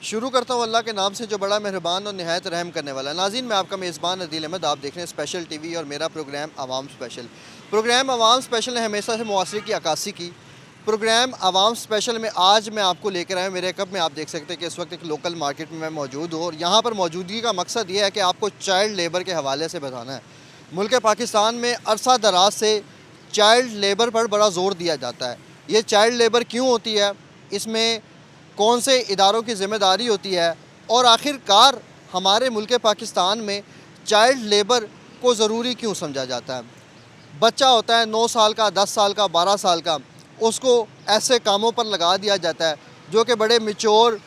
शुरू करता हूँ अल्लाह के नाम से जो बड़ा मेहरबान और निहायत रहम करने वाला है। नाज़रीन, मैं आपका मेज़बान अदील अहमद, आप देख रहे हैं स्पेशल टीवी और मेरा प्रोग्राम आवाम स्पेशल। प्रोग्राम आवाम स्पेशल ने हमेशा से मुआसरे की अक्कासी की। प्रोग्राम आवाम स्पेशल में आज मैं आपको लेकर आया, मेरे कप में आप देख सकते हैं कि इस वक्त एक लोकल मार्केट में मैं मौजूद हूँ और यहाँ पर मौजूदगी का मकसद ये है कि आपको चाइल्ड लेबर के हवाले से बताना है। मुल्क पाकिस्तान में अरसा दराज से चाइल्ड लेबर पर बड़ा ज़ोर दिया जाता है। ये चाइल्ड लेबर क्यों होती है, इसमें कौन से इदारों की ज़िम्मेदारी होती है और आखिरकार हमारे मुल्क पाकिस्तान में चाइल्ड लेबर को ज़रूरी क्यों समझा जाता है। बच्चा होता है 9 साल का, 10 साल का, 12 साल का, उसको ऐसे कामों पर लगा दिया जाता है जो कि बड़े मैच्योर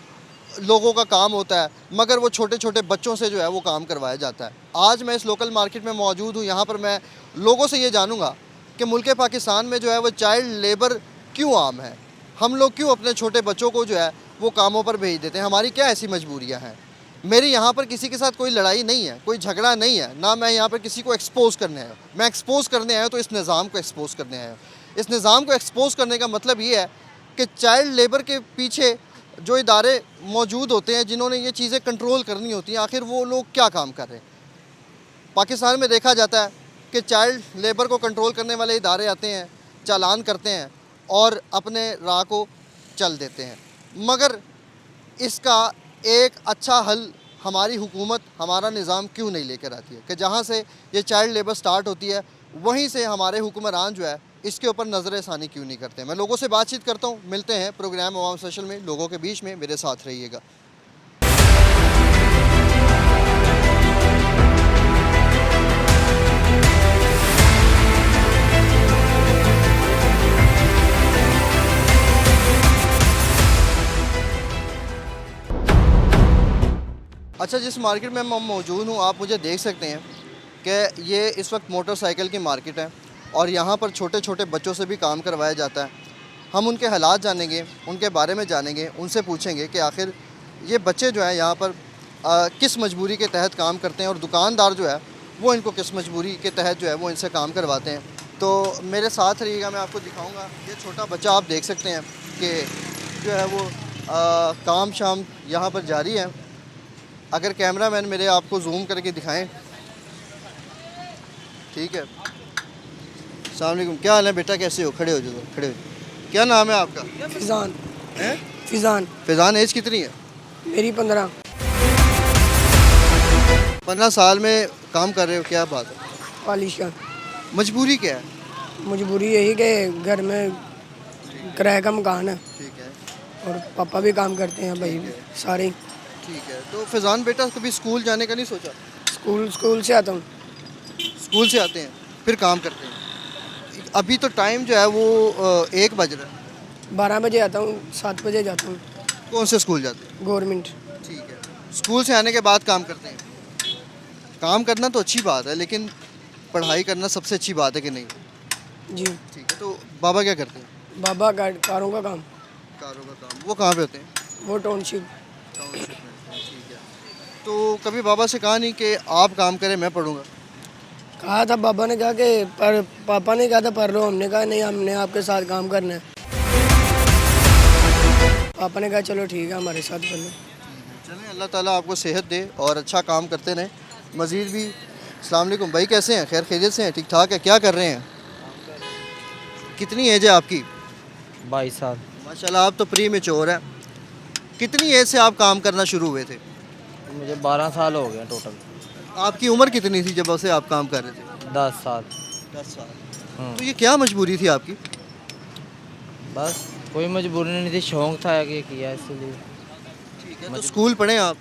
लोगों का काम होता है, मगर वो छोटे छोटे बच्चों से जो है वो काम करवाया जाता है। आज मैं इस लोकल मार्केट में मौजूद हूँ, यहाँ पर मैं लोगों से ये जानूँगा कि मुल्क पाकिस्तान में जो है वो चाइल्ड लेबर क्यों आम है। हम लोग क्यों अपने छोटे बच्चों को जो है वो कामों पर भेज देते हैं, हमारी क्या ऐसी मजबूरियाँ हैं। मेरी यहाँ पर किसी के साथ कोई लड़ाई नहीं है, कोई झगड़ा नहीं है, ना मैं यहाँ पर किसी को एक्सपोज़ करने आया हूँ। मैं एक्सपोज़ करने आया हूँ तो इस निज़ाम को एक्सपोज़ करने आया हूँ। इस निज़ाम को एक्सपोज़ करने का मतलब ये है कि चाइल्ड लेबर के पीछे जो इदारे मौजूद होते हैं, जिन्होंने ये चीज़ें कंट्रोल करनी होती हैं, आखिर वो लोग क्या काम कर रहे हैं। पाकिस्तान में देखा जाता है कि चाइल्ड लेबर को कंट्रोल करने वाले इदारे आते हैं, चालान करते हैं और अपने राह को चल देते हैं, मगर इसका एक अच्छा हल हमारी हुकूमत, हमारा निज़ाम क्यों नहीं लेकर आती है कि जहाँ से ये चाइल्ड लेबर स्टार्ट होती है वहीं से हमारे हुक्मरान जो है इसके ऊपर नज़र षानी क्यों नहीं करते। मैं लोगों से बातचीत करता हूँ, मिलते हैं प्रोग्राम आवाम स्पेशल में लोगों के बीच में, मेरे साथ रहिएगा। अच्छा, जिस मार्केट में मैं मौजूद हूँ आप मुझे देख सकते हैं कि ये इस वक्त मोटरसाइकिल की मार्केट है और यहाँ पर छोटे छोटे बच्चों से भी काम करवाया जाता है। हम उनके हालात जानेंगे, उनके बारे में जानेंगे, उनसे पूछेंगे कि आखिर ये बच्चे जो हैं यहाँ पर किस मजबूरी के तहत काम करते हैं और दुकानदार जो है वो इनको किस मजबूरी के तहत जो है वो इनसे काम करवाते हैं। तो मेरे साथ रहिएगा, मैं आपको दिखाऊँगा। ये छोटा बच्चा आप देख सकते हैं कि जो है वो काम शाम यहाँ पर जारी है। अगर कैमरामैन मेरे आपको जूम करके दिखाएं, ठीक है। अस्सलाम वालेकुम, क्या हाल है बेटा, कैसे हो? खड़े हो जाओ, खड़े हो जाओ। क्या नाम है आपका? फिजान। हैं? फिजान। फैज़ान, एज कितनी है? मेरी 15। 15 साल में काम कर रहे हो, क्या बात है। वालिशा। मजबूरी क्या है? मजबूरी यही कि घर में किराए का मकान है ठीक है, और पापा भी काम करते हैं, भाई सारे। ठीक है। तो फैज़ान बेटा, कभी स्कूल जाने का नहीं सोचा? स्कूल से आता हूँ। स्कूल से आते हैं फिर काम करते हैं। अभी तो टाइम जो है वो 1 बज रहा है। 12 बजे आता हूँ, 7 बजे जाता हूँ। कौन से स्कूल जाते हैं? गवर्नमेंट। ठीक है। स्कूल से आने के बाद काम करते हैं। काम करना तो अच्छी बात है, लेकिन पढ़ाई करना सबसे अच्छी बात है कि नहीं? जी। ठीक है। तो बाबा क्या करते हैं? बाबा कारों का काम। कारों का काम। वो कहाँ पे होते हैं? वो टाउनशिप। टाउनशिप में। ठीक है। तो कभी बाबा से कहा नहीं कि आप काम करें, मैं पढ़ूँगा? कहा था, बाबा ने कहा कि पापा ने कहा था पढ़ लो, हमने कहा नहीं, हमने आपके साथ काम करना है। पापा ने कहा चलो ठीक है, हमारे साथ कर लो। चलें, अल्लाह ताला आपको सेहत दे और अच्छा काम करते रहें मज़ीद भी। अस्सलाम वालेकुम भाई, कैसे हैं? खैर खैरियत से हैं? ठीक ठाक है? क्या कर रहे हैं? कितनी एज है आपकी? 22 साल। माशाल्लाह, आप तो प्री मैच्योर हैं। कितनी एज से आप काम करना शुरू हुए थे? मुझे 12 साल हो गए टोटल। आपकी उम्र कितनी थी जब से आप काम कर रहे थे? 10 साल। 10 साल। तो ये क्या मजबूरी थी आपकी? बस कोई मजबूरी नहीं थी, शौक था कि किया इसलिए। ठीक है। तो स्कूल पढ़े आप?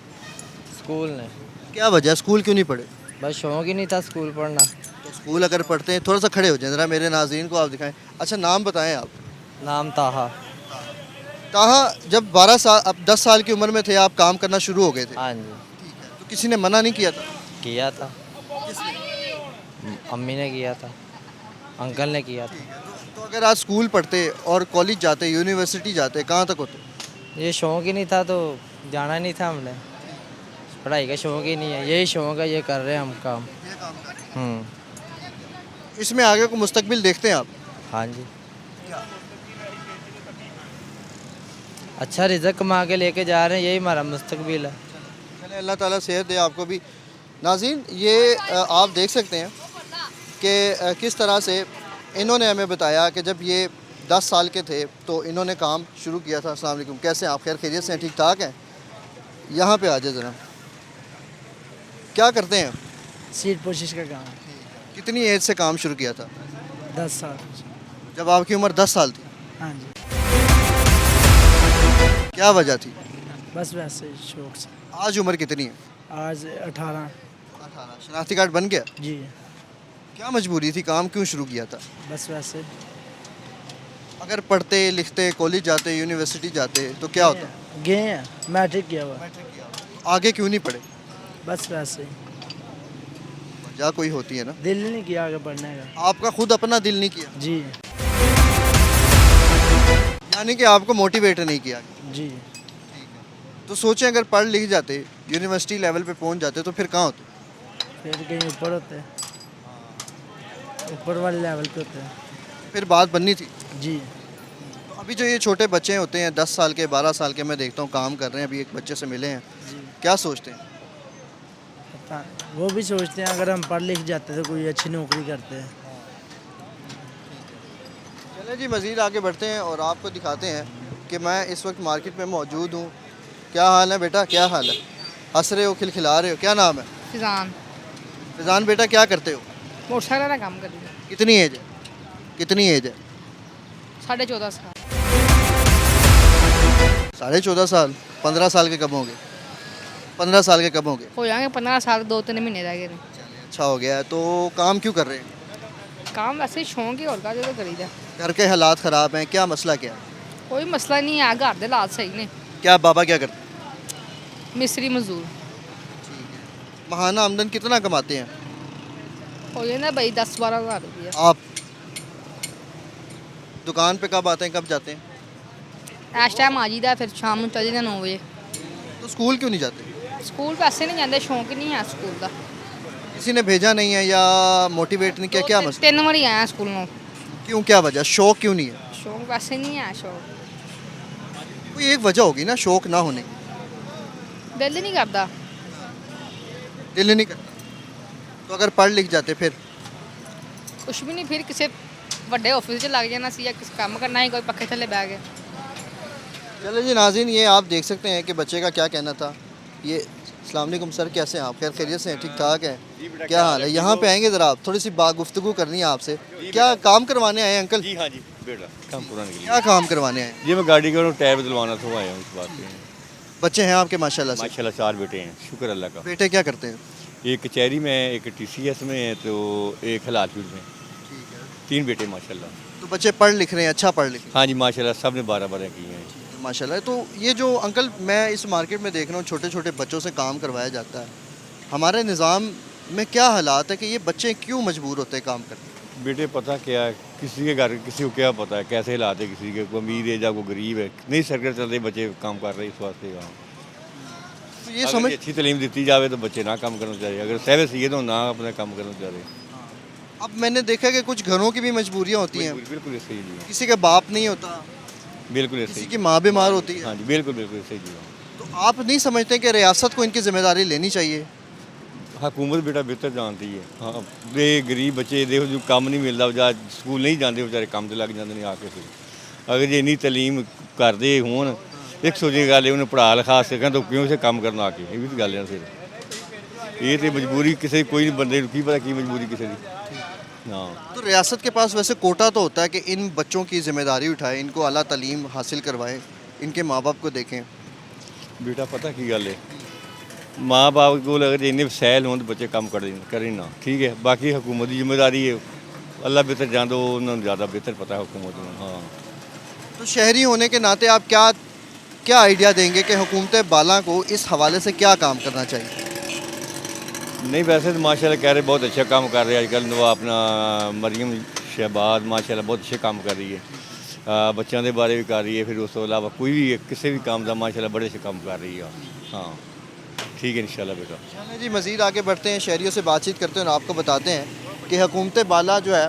स्कूल ने क्या वजह, स्कूल क्यों नहीं पढ़े? बस शौक ही नहीं था स्कूल पढ़ना। तो स्कूल अगर पढ़ते हैं, थोड़ा सा खड़े हो जाए ज़रा, मेरे नाज़रीन को आप दिखाएं। अच्छा, नाम बताएं आप। नाम ताहा। ताहा, जब 12 साल, अब 10 साल की उम्र में थे आप, काम करना शुरू हो गए थे। हाँ जी। ठीक है। तो किसी ने मना नहीं किया था? किया था। अम्मी ने किया था, अंकल ने किया था। तो अगर आज स्कूल पढ़ते और कॉलेज जाते, यूनिवर्सिटी जाते, कहाँ तक होते? ये शौक ही नहीं था तो जाना नहीं था हमने। पढ़ाई का शौक ही नहीं है, यही शौक है, ये कर रहे हैं हम काम। इसमें आगे को मुस्तकबिल देखते हैं आप? हाँ जी। अच्छा रिजक कमा के लेके जा रहे हैं, यही हमारा मुस्तकबिल है। चले अल्लाह ताला सेहत दे आपको भी। नाज़रीन ये आप देख सकते हैं कि किस तरह से इन्होंने हमें बताया कि जब ये 10 साल के थे तो इन्होंने काम शुरू किया था। अस्सलाम वालेकुम, कैसे हैं आप? खैर खैरियत से हैं? ठीक ठाक हैं? यहाँ पे आ जाए ज़रा। क्या करते हैं? सीट पोशिश का काम। कितनी एज से काम शुरू किया था? 10 साल। जब आपकी उम्र 10 साल थी। हाँ जी, क्या वजह थी? बस वैसे शौक से। आज उम्र कितनी है? आज 18। 18। शनाख्ती कार्ड बन गया? जी, क्या मजबूरी थी, काम क्यों शुरू किया था? बस वैसे। अगर पढ़ते लिखते कॉलेज जाते यूनिवर्सिटी जाते तो क्या होता? गए हैं, मैट्रिक किया हुआ। आगे क्यों नहीं पढ़े? बस वैसे। वजह कोई होती है ना। दिल ही नहीं किया आगे बढ़ने का। आपका खुद अपना दिल नहीं किया, जी यानी कि आपको मोटिवेट नहीं किया। जी, तो सोचें अगर पढ़ लिख जाते यूनिवर्सिटी लेवल पे पहुंच जाते तो फिर कहाँ होते? फिर कहीं ऊपर होते हैं, ऊपर वाले लेवल पे होते हैं। फिर बात बननी थी। जी, तो अभी जो ये छोटे बच्चे होते हैं 10 साल के 12 साल के, मैं देखता हूँ काम कर रहे हैं, अभी एक बच्चे से मिले हैं, जी, क्या सोचते हैं? पता वो भी सोचते हैं अगर हम पढ़ लिख जाते तो कोई अच्छी नौकरी करते हैं। चलें जी मज़ीद आगे बढ़ते हैं और आपको दिखाते हैं कि मैं इस वक्त मार्केट में मौजूद हूँ। क्या हाल है बेटा, क्या हाल है? हंस रहे हो, खिलखिला रहे हो, क्या नाम है? फिजान फिजान बेटा क्या करते हो? मोटरसाइकिल का काम कर रही है। कितनी एज है? कितनी एज है? 14.5 साल। 14.5 साल। 15 साल के कब होंगे? 15 साल के कब होंगे? हो जाएंगे 15 साल, 2-3 महीने रह गए। अच्छा हो गया है। तो काम क्यों कर रहे हैं? काम वैसे ही शौक ही और का जो करीदा। घर के हालात ख़राब हैं, क्या मसला क्या है? कोई मसला नहीं है, घर के हालात सही ने। क्या बाबा क्या करते हैं? मिस्त्री मजदूर महाना आमदन कितना कमाते हैं हो जाए ना भाई 10-12 हज़ार रुपया। आप? दुकान पे कब आते हैं, कब जाते हैं? इस टाइम आ जाइए, फिर शाम को चल जाइए 9 बजे। तो स्कूल क्यों नहीं जाते? स्कूल पैसे नहीं जाते, शौक ही नहीं है स्कूल का। किसी ने भेजा नहीं है या मोटिवेट नहीं किया, क्या मसला? 3 बार आया स्कूल में। क्यों, क्या वजह? शौक क्यों नहीं है? शौक वैसे नहीं है, शौक कोई एक वजह होगी ना शौक ना होने की। दिल ही नहीं करता। दिल ही नहीं करता। तो अगर पढ़ लिख जाते फिर? कुछ भी नहीं, फिर किसी बड़े ऑफिस च लग जाना सी या किसी काम करना ही, कोई पक्खे थले बह गए। चलो जी नाज़रीन, ये आप देख सकते हैं कि बच्चे का क्या कहना था। ये अस्सलाम वालेकुम सर, कैसे हैं आप? खैर खैरियत से हैं? ठीक ठाक है? क्या हाल है? यहाँ पे आएंगे ज़रा, आप थोड़ी सी बात गुफ्तगू करनी है आपसे। क्या काम करवाने आए हैं अंकल? जी हाँ जी बेटा, काम पुराने के लिए। क्या काम करवाने आए हैं? जी मैं गाड़ी का टायर बदलवाना था, वो आया हूँ इस बात पे। बच्चे हैं आपके माशाल्लाह से? माशाल्लाह 4 बेटे हैं, शुक्र अल्लाह का। बेटे क्या करते हैं? एक कचहरी में है, एक TCS में है, तो एक हलाल फील्ड में। 3 बेटे माशाल्लाह। तो बच्चे पढ़ लिख रहे हैं, अच्छा पढ़ लिख रहे हाँ जी माशाल्लाह, सब ने 12-12 किए हैं। हैं माशाल्लाह। तो ये जो अंकल मैं इस मार्केट में देख रहा हूँ छोटे छोटे बच्चों से काम करवाया जाता है, हमारे निज़ाम में क्या हालात है कि ये बच्चे क्यों मजबूर होते हैं काम करने? बेटे पता क्या है, किसी के घर किसी को क्या पता है कैसे हालात है, किसी के कोई अमीर है या कोई गरीब है, नहीं सरकार चलते बच्चे काम कर रहे हैं इस वास्ते काम। तो ये अगर समझ अच्छी तालीम दी जाए तो बच्चे ना काम करना चाहिए, अगर सहवे सीखे तो ना अपना काम करना चाहिए। अब मैंने देखा कि कुछ घरों की भी मजबूरियाँ होती हैं, बिल्कुल सही जी, किसी का बाप नहीं होता, बिल्कुल किसी सही। की माँ बीमार होती है। हाँ जी बिल्कुल सही जी। तो आप नहीं समझते कि रियासत को इनकी जिम्मेदारी लेनी चाहिए? हुकूमत बेटा बेहतर जानती है। हाँ ये गरीब बच्चे देखो जो काम नहीं मिलता, ਜਾਂ ਸਕੂਲ नहीं जाते बेचारे काम ਤੇ ਲੱਗ ਜਾਂਦੇ ਨੇ ਆ ਕੇ। ਫਿਰ अगर ਜੇ ਇੰਨੀ ਤਾਲੀਮ ਕਰਦੇ ਹੋਣ, 100 ਦੀ ਗੱਲ ਹੈ ਉਹਨੂੰ ਪੜ੍ਹਾ ਲਿਖਾ ਸਕਣ ਤਾਂ ਕਿਉਂ ਸੇ ਕੰਮ ਕਰਨ ਆ ਕੇ, ਇਹ ਵੀ ਤਾਂ ਗੱਲ ਹੈ ਫਿਰ। ਇਹ ਤੇ ਮਜਬੂਰੀ ਕਿਸੇ ਕੋਈ ਬੰਦੇ ਨੂੰ ਕੀ ਪਤਾ ਕੀ ਮਜਬੂਰੀ ਕਿਸੇ ਦੀ। हाँ तो रियासत के पास वैसे कोटा तो होता है कि इन बच्चों की जिम्मेदारी उठाए, इनको आला तालीम हासिल करवाएं, इनके माँ बाप को देखें। बेटा पता की गल है, माँ बाप को अगर इन्ने सैल हों तो बच्चे काम करें ना, ठीक है। बाकी हुकूमत की जिम्मेदारी है, अल्लाह बेहतर जान दो, उन्होंने ज़्यादा बेहतर पता है हुकूमत को। हाँ तो शहरी होने के नाते आप क्या क्या आइडिया देंगे कि हुकूमत बाला को इस हवाले से क्या काम करना चाहिए? नहीं वैसे तो माशाल्लाह कह रहे बहुत अच्छा काम कर रहे हैं आजकल। वो अपना मरियम शहबाज माशाल्लाह बहुत अच्छे काम कर रही है, बच्चों के बारे भी कर रही है, फिर उस तो अलावा कोई भी किसी भी काम का माशाल्लाह बड़े अच्छे काम कर रही है। हाँ ठीक है इंशाल्लाह बेटा। चलें जी मज़ीद आगे बढ़ते हैं, शहरियों से बातचीत करते हैं और आपको बताते हैं कि हुकूमत बाला जो है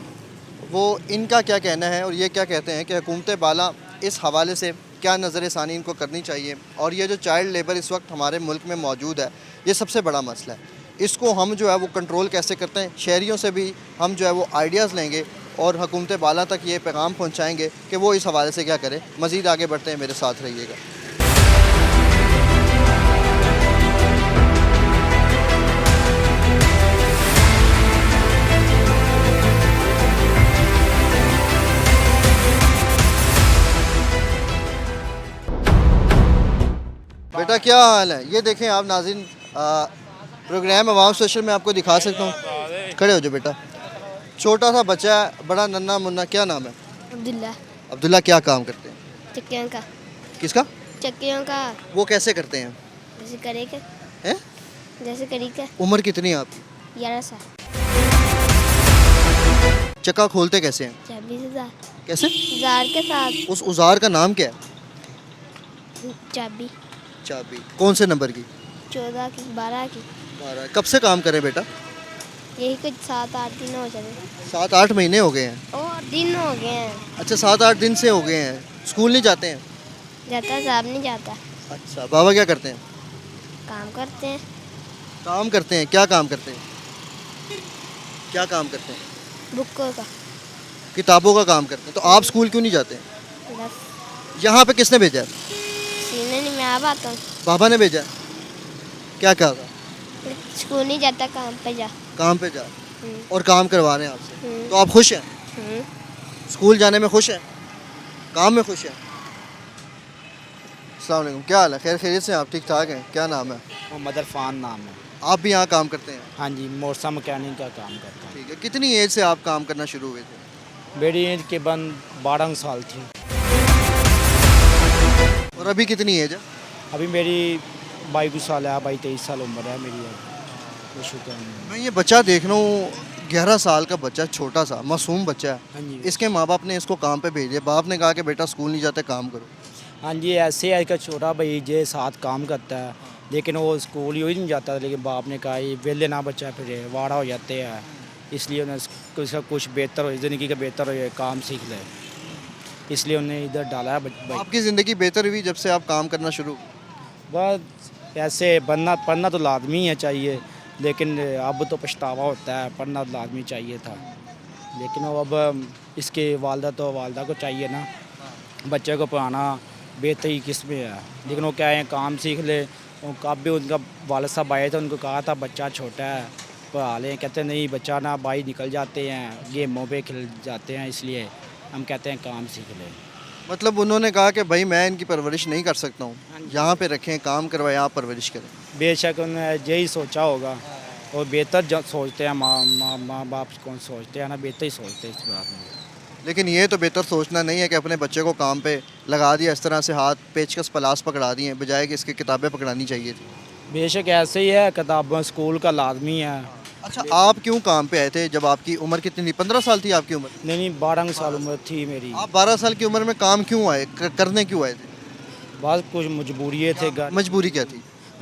वो इनका क्या कहना है और ये क्या कहते हैं कि हुकूमत बाला इस हवाले से क्या नज़र षानी इनको करनी चाहिए। और ये जो चाइल्ड लेबर इस वक्त हमारे मुल्क में मौजूद है, ये सबसे बड़ा मसला है। इसको हम जो है वो कंट्रोल कैसे करते हैं, शहरियों से भी हम जो है वो आइडियाज़ लेंगे और हुकूमत बाला तक ये पैगाम पहुँचाएँगे कि वो इस हवाले से क्या करें। मज़ीद आगे बढ़ते हैं, मेरे साथ रहिएगा। बेटा क्या हाल है? ये देखें आप नाज़रीन, प्रोग्राम अवाम स्पेशल में आपको दिखा सकता हूँ। खड़े हो जाओ बेटा। छोटा सा बच्चा है, बड़ा नन्ना मुन्ना, क्या नाम है? अब्दुल्ला। अब्दुल्ला क्या काम करते हैं? चक्कियों का। किसका? चक्कियों का। वो कैसे करते हैं? जैसे करे के। हैं? जैसे करी के। उम्र कितनी है आपकी? 11 साल। चक्का खोलते कैसे हैं? 26,000। कैसे? जार के साथ। उस औजार का नाम क्या है? चाबी। चाबी। कौन से नंबर की? 14 की, 12 की। 12। कब से काम करें बेटा? यही कुछ 7-8 दिन हो चले। 7-8 महीने हो गए हैं। और दिन हो गए हैं। अच्छा, 7-8 दिन से हो गए हैं। स्कूल नहीं जाते हैं? जाता साहब नहीं जाता। अच्छा, बाबा क्या करते हैं? काम करते हैं। काम करते हैं? क्या काम करते हैं? क्या काम करते हैं? बुकों का। किताबों का काम करते हैं। तो आप स्कूल क्यों नहीं जाते हैं? बस यहाँ पे किसने भेजा है? सीने नहीं, मैं आप आता हूँ। बाबा ने भेजा है। क्या कहा था? स्कूल नहीं जाता, काम पे जा। काम पे जा। हम्म, और काम करवा रहे हैं आपसे। हम्म, तो आप खुश हैं? हम्म। स्कूल जाने में खुश हैं? काम में खुश हैं? अस्सलाम वालेकुम, क्या हाल है? खैर खैरियत से? आप ठीक ठाक हैं? क्या नाम है? मोहम्मद इरफान नाम है। आप भी यहाँ काम करते हैं? हाँ जी, मोरसा मैकेनिक का काम करता ठीक है। कितनी एज से आप काम करना शुरू हुए थे? हूँ। मेरी एज के बंद 12 साल थी। और अभी कितनी एज है? अभी मेरी 22 साल है, 22-23 साल उम्र है मेरी अब। शुक्र है। मैं ये बच्चा देख रहा हूँ, 11 साल का बच्चा, छोटा सा मासूम बच्चा है। हाँ जी। इसके माँ बाप ने इसको काम पे भेज दिया। बाप ने कहा कि बेटा स्कूल नहीं जाते, काम करो। हाँ जी, ऐसे है कि छोटा भाई जे साथ काम करता है, लेकिन वो स्कूल ही नहीं जाता। लेकिन बाप ने कहा ये वेले ना बच्चा फिर वाड़ा हो जाते हैं, इसलिए उन्हें उसका कुछ बेहतर हो, ज़िंदगी का बेहतर हो, काम सीख ले, इसलिए उन्हें इधर डाला है भाई। आपकी ज़िंदगी बेहतर हुई जब से आप काम करना शुरू? बस ऐसे पढ़ना तो लाजमी है चाहिए, लेकिन अब तो पछतावा होता है। पढ़ना तो लाजमी चाहिए था, लेकिन वो अब इसके वालदा को चाहिए ना बच्चे को पढ़ाना। बेहतरी किस में है, लेकिन वो क्या है काम सीख ले। कब भी उनका वालिद साहब आए थे, उनको कहा था बच्चा छोटा है पढ़ा लें, कहते नहीं बच्चा ना बाहर निकल जाते हैं, गेमों पे खेल जाते हैं, इसलिए हम कहते हैं काम सीख ले। मतलब उन्होंने कहा कि भाई मैं इनकी परवरिश नहीं कर सकता हूँ, यहाँ पे रखें, काम करवाएं, आप परवरिश करें। बेशक उन्होंने यही सोचा होगा, और बेहतर सोचते हैं माँ बाप कौन सोचते हैं ना, बेहतर ही सोचते हैं इस बात में। लेकिन ये तो बेहतर सोचना नहीं है कि अपने बच्चे को काम पे लगा दिया, इस तरह से हाथ पेचकस पलास पकड़ा दिए, बजाय कि इसकी किताबें पकड़ानी चाहिए थी। बेशक ऐसे ही है, किताबें स्कूल का लाजमी है। अच्छा, आप क्यों काम पे आए थे जब आपकी उम्र कितनी थी? 15 साल थी आपकी उम्र? नहीं 12 साल उम्र थी मेरी। आप 12 साल की उम्र में काम क्यों आए, करने क्यों आए थे? बस कुछ मजबूरी थे, मजबूरी क्या थी?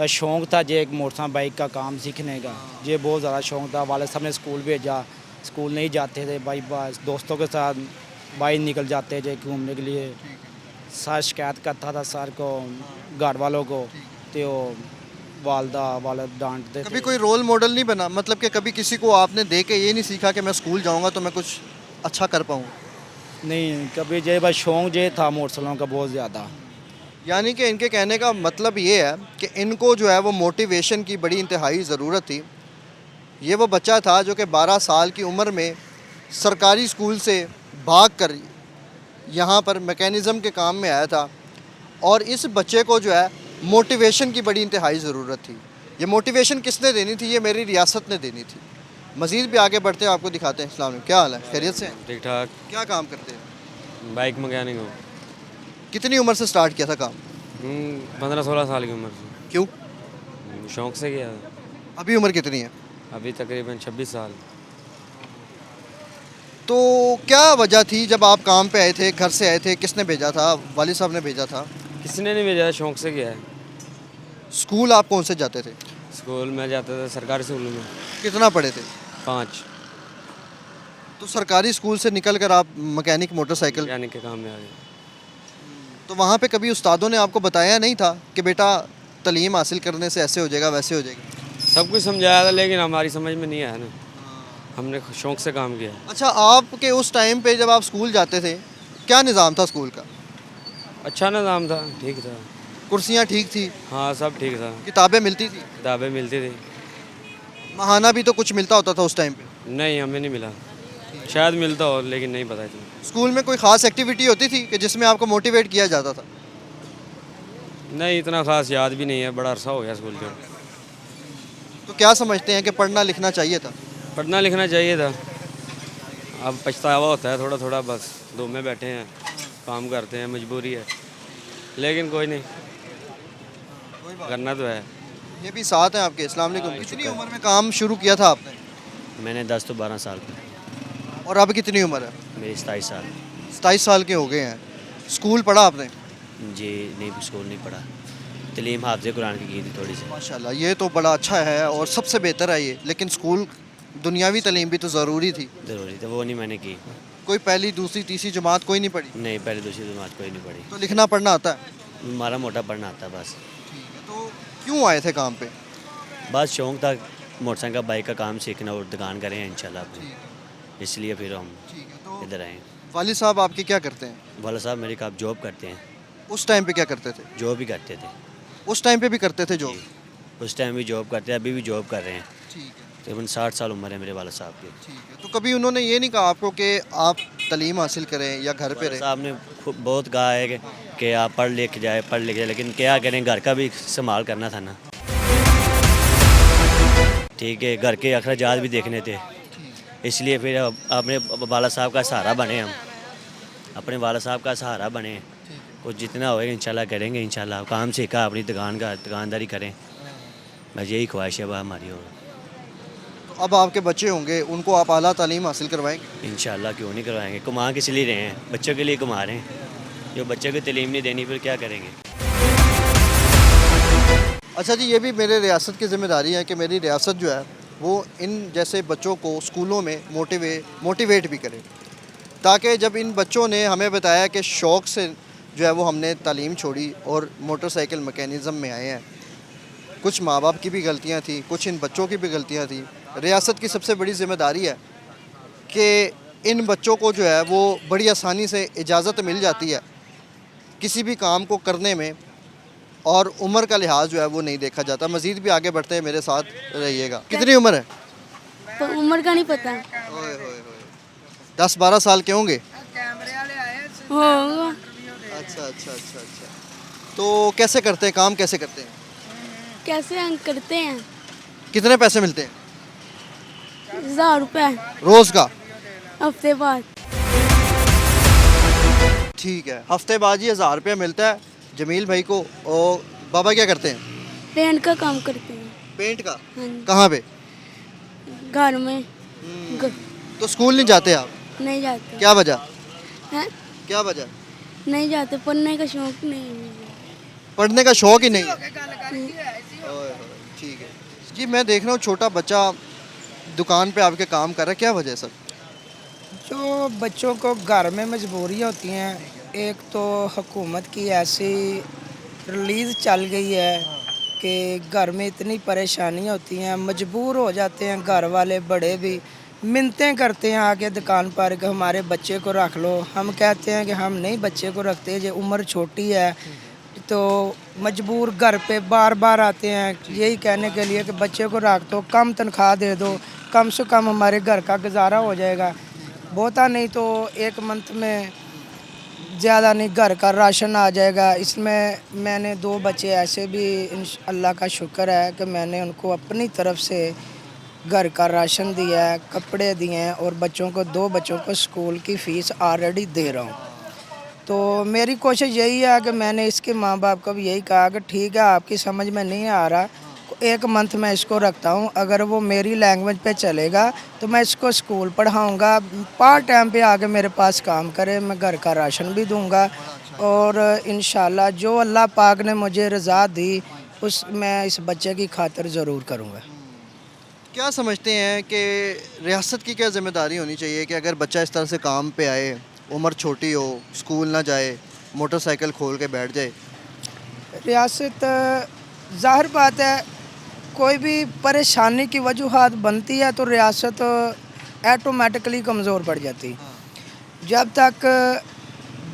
शौक़ था जे एक मोटरसाइकिल बाइक का काम सीखने का, ये बहुत ज़्यादा शौक़ था। वाले साहब ने स्कूल भेजा, स्कूल नहीं जाते थे भाई, बस दोस्तों के साथ बाहर निकल जाते थे घूमने के लिए। सर शिकायत करता था सर को, घर वालों को, तो वाले डांटते कभी थे। कोई रोल मॉडल नहीं बना? मतलब कि कभी किसी को आपने देख के ये नहीं सीखा कि मैं स्कूल जाऊँगा तो मैं कुछ अच्छा कर पाऊँ? नहीं, कभी जे बस शौक़ जे था मोटरसाइकिलों का बहुत ज़्यादा। यानी कि इनके कहने का मतलब ये है कि इनको जो है वो मोटिवेशन की बड़ी इंतहाई ज़रूरत थी। ये वो बच्चा था जो कि 12 साल की उम्र में सरकारी स्कूल से भाग कर यहाँ पर मैकेनिज़्म के काम में आया था, और इस बच्चे को जो है मोटिवेशन की बड़ी इंतहाई ज़रूरत थी। ये मोटिवेशन किसने देनी थी? ये मेरी रियासत ने देनी थी। मज़ीद भी आगे बढ़ते हैं, आपको दिखाते हैं। अस्सलाम वालेकुम, क्या हाल है? खैरियत से हैं? ठीक ठाक। क्या काम करते हैं? बाइक मैकेनिक हूँ। कितनी उम्र से स्टार्ट किया था काम? 15-16 साल की उम्र से। क्यों? शौक़ से किया। अभी उम्र कितनी है? अभी तकरीबन 26 साल। तो क्या वजह थी जब आप काम पे आए थे, घर से आए थे? किसने भेजा था? वालिद साहब ने भेजा था? किसने नहीं भेजा, शौक़ से किया है। स्कूल आप कौन से जाते थे? स्कूल में जाता था सरकारी स्कूल में। कितना पढ़े थे? 5। तो सरकारी स्कूल से निकल कर आप मैकेनिक मोटरसाइकिल। मैकेनिक के काम में आ गए। तो वहाँ पे कभी उस्तादों ने आपको बताया नहीं था कि बेटा तालीम हासिल करने से ऐसे हो जाएगा वैसे हो जाएगा? सब कुछ समझाया था लेकिन हमारी समझ में नहीं आया ना, हमने शौक से काम किया। अच्छा, आपके उस टाइम पे जब आप स्कूल जाते थे क्या निज़ाम था स्कूल का? अच्छा निज़ाम था, ठीक था। कुर्सियाँ ठीक थी, हाँ सब ठीक था, किताबें मिलती थी, किताबें मिलती थी। महाना भी तो कुछ मिलता होता था उस टाइम पे? नहीं हमें नहीं मिला, शायद मिलता हो लेकिन नहीं पता इतना। स्कूल में कोई ख़ास एक्टिविटी होती थी कि जिसमें आपको मोटिवेट किया जाता था? नहीं इतना खास याद भी नहीं है, बड़ा अरसा हो गया स्कूल के। तो क्या समझते हैं कि पढ़ना लिखना चाहिए था? पढ़ना लिखना चाहिए था, अब पछतावा होता है थोड़ा थोड़ा, बस दो में बैठे हैं, काम करते हैं, मजबूरी है, लेकिन कोई नहीं, करना तो है। ये भी साथ हैं आपके। अस्सलाम वालेकुम। कितनी उम्र में काम शुरू किया था आपने? मैंने 10 तो 12 साल पे, और अब कितनी उम्र है? मेरी 27 साल। 27 साल के हो गए हैं। स्कूल पढ़ा आपने? जी नहीं, स्कूल नहीं पढ़ा, तलीम हाफ़िज़ कुरान की थी थोड़ी सी। माशाल्लाह, ये तो बड़ा अच्छा है और सबसे बेहतर है ये। लेकिन स्कूल दुनियावी तालीम भी तो ज़रूरी थी। ज़रूरी था, वो नहीं मैंने की। कोई पहली दूसरी तीसरी जमात कोई नहीं पढ़ी? नहीं, पहले दूसरी जमात कोई नहीं पढ़ी। तो लिखना पढ़ना आता है? मारा मोटा पढ़ना आता बस। तो क्यों आए थे काम पे? बस शौक़ था मोटरसाइकिल बाइक का काम सीखना और दुकान करें इंशाल्लाह अपनी, इसलिए फिर हम इधर आए। वालिद साहब आपके क्या करते हैं? वाला साहब मेरे काम जॉब करते हैं। उस टाइम पे क्या करते थे? जॉब भी करते थे। उस टाइम पे भी करते थे जो? उस टाइम भी जॉब करते हैं, अभी भी जॉब कर रहे हैं। ठीक है, तकरीबन 60 साल उम्र है मेरे वाला साहब की। ठीक है। तो कभी उन्होंने ये नहीं कहा आपको कि आप तालीम हासिल करें या घर पे वाला रहें? साहब ने बहुत कहा है कि आप पढ़ लिख जाए, लेकिन क्या करें, घर का भी संभाल करना था ना। ठीक है, घर के अखराजात भी देखने थे, इसलिए फिर अपने वाला साहब का सहारा बने, हम अपने वाला साहब का सहारा बने। कुछ जितना होएगा इंशाल्लाह करेंगे, इंशाल्लाह काम सीखा, अपनी दुकानदारी करें, बस यही ख्वाहिश है हमारी। और तो अब आपके बच्चे होंगे, उनको आप आला तालीम हासिल करवाएंगे? इंशाल्लाह क्यों नहीं करवाएंगे, कमा किस लिए रहे हैं, बच्चों के लिए कमा रहे हैं। जो बच्चों को तालीम नहीं देनी फिर क्या करेंगे। अच्छा जी, ये भी मेरे रियासत की ज़िम्मेदारी है कि मेरी रियासत जो है वो इन जैसे बच्चों को स्कूलों में मोटिवेट भी करे, ताकि जब इन बच्चों ने हमें बताया कि शौक़ से जो है वो हमने तालीम छोड़ी और मोटरसाइकिल मैकेनिज़्म में आए हैं। कुछ माँ बाप की भी गलतियाँ थी, कुछ इन बच्चों की भी गलतियाँ थी। रियासत की सबसे बड़ी ज़िम्मेदारी है कि इन बच्चों को जो है वो बड़ी आसानी से इजाज़त मिल जाती है किसी भी काम को करने में, और उम्र का लिहाज जो है वो नहीं देखा जाता। मज़ीद भी आगे बढ़ते हैं, मेरे साथ रहिएगा। कितनी उम्र है? तो उम्र का नहीं पता। 10-12 साल के होंगे। होगा। अच्छा। तो कैसे करते हैं काम, कैसे करते हैं? कैसे हम करते हैं? कितने पैसे मिलते हैं 1000 रुपये रोज़ का? हफ्ते बाद। ठीक है, हफ्ते बाद ही 1000 रुपया मिलता है जमील भाई को। और बाबा क्या करते हैं? पेंट का काम करते हैं। पेंट का? हाँ जी। कहाँ पे? घर में। तो स्कूल नहीं जाते आप? नहीं जाते क्या वजह? हैं? क्या वजह? नहीं जाते, पढ़ने का शौक नहीं है। पढ़ने का शौक ही नहीं है। ठीक है जी। मैं देख रहा हूँ छोटा बच्चा दुकान पे आपके काम कर रहा है, क्या वजह है सर? जो बच्चों को घर में मजबूरियाँ होती हैं, एक तो हुकूमत की ऐसी रिलीज़ चल गई है कि घर में इतनी परेशानियाँ होती हैं, मजबूर हो जाते हैं घर वाले बड़े भी, मिन्नतें करते हैं आके दुकान पर कि हमारे बच्चे को रख लो। हम कहते हैं कि हम नहीं बच्चे को रखते, जो उम्र छोटी है, तो मजबूर घर पे बार बार आते हैं यही कहने के लिए कि बच्चे को रख दो, कम तनख्वाह दे दो, कम से कम हमारे घर का गुजारा हो जाएगा। बहुता नहीं तो एक मंथ में ज़्यादा नहीं घर का राशन आ जाएगा। इसमें मैंने 2 बच्चे ऐसे भी अल्लाह का शुक्र है कि मैंने उनको अपनी तरफ से घर का राशन दिया है, कपड़े दिए हैं, और बच्चों को 2 बच्चों को स्कूल की फ़ीस ऑलरेडी दे रहा हूँ। तो मेरी कोशिश यही है कि मैंने इसके माँ बाप को भी यही कहा कि ठीक है आपकी समझ में नहीं आ रहा, 1 मंथ मैं इसको रखता हूँ, अगर वो मेरी लैंग्वेज पे चलेगा तो मैं इसको स्कूल पढ़ाऊँगा, पार्ट टाइम पे आके मेरे पास काम करे, मैं घर का राशन भी दूँगा, और इंशाल्लाह जो अल्लाह पाक ने मुझे रज़ा दी उस मैं इस बच्चे की खातिर ज़रूर करूँगा। क्या समझते हैं कि रियासत की क्या ज़िम्मेदारी होनी चाहिए कि अगर बच्चा इस तरह से काम पे आए, उम्र छोटी हो, स्कूल ना जाए, मोटरसाइकिल खोल के बैठ जाए? रियासत ज़ाहिर बात है, कोई भी परेशानी की वजूहात बनती है तो रियासत ऑटोमेटिकली कमज़ोर पड़ जाती। जब तक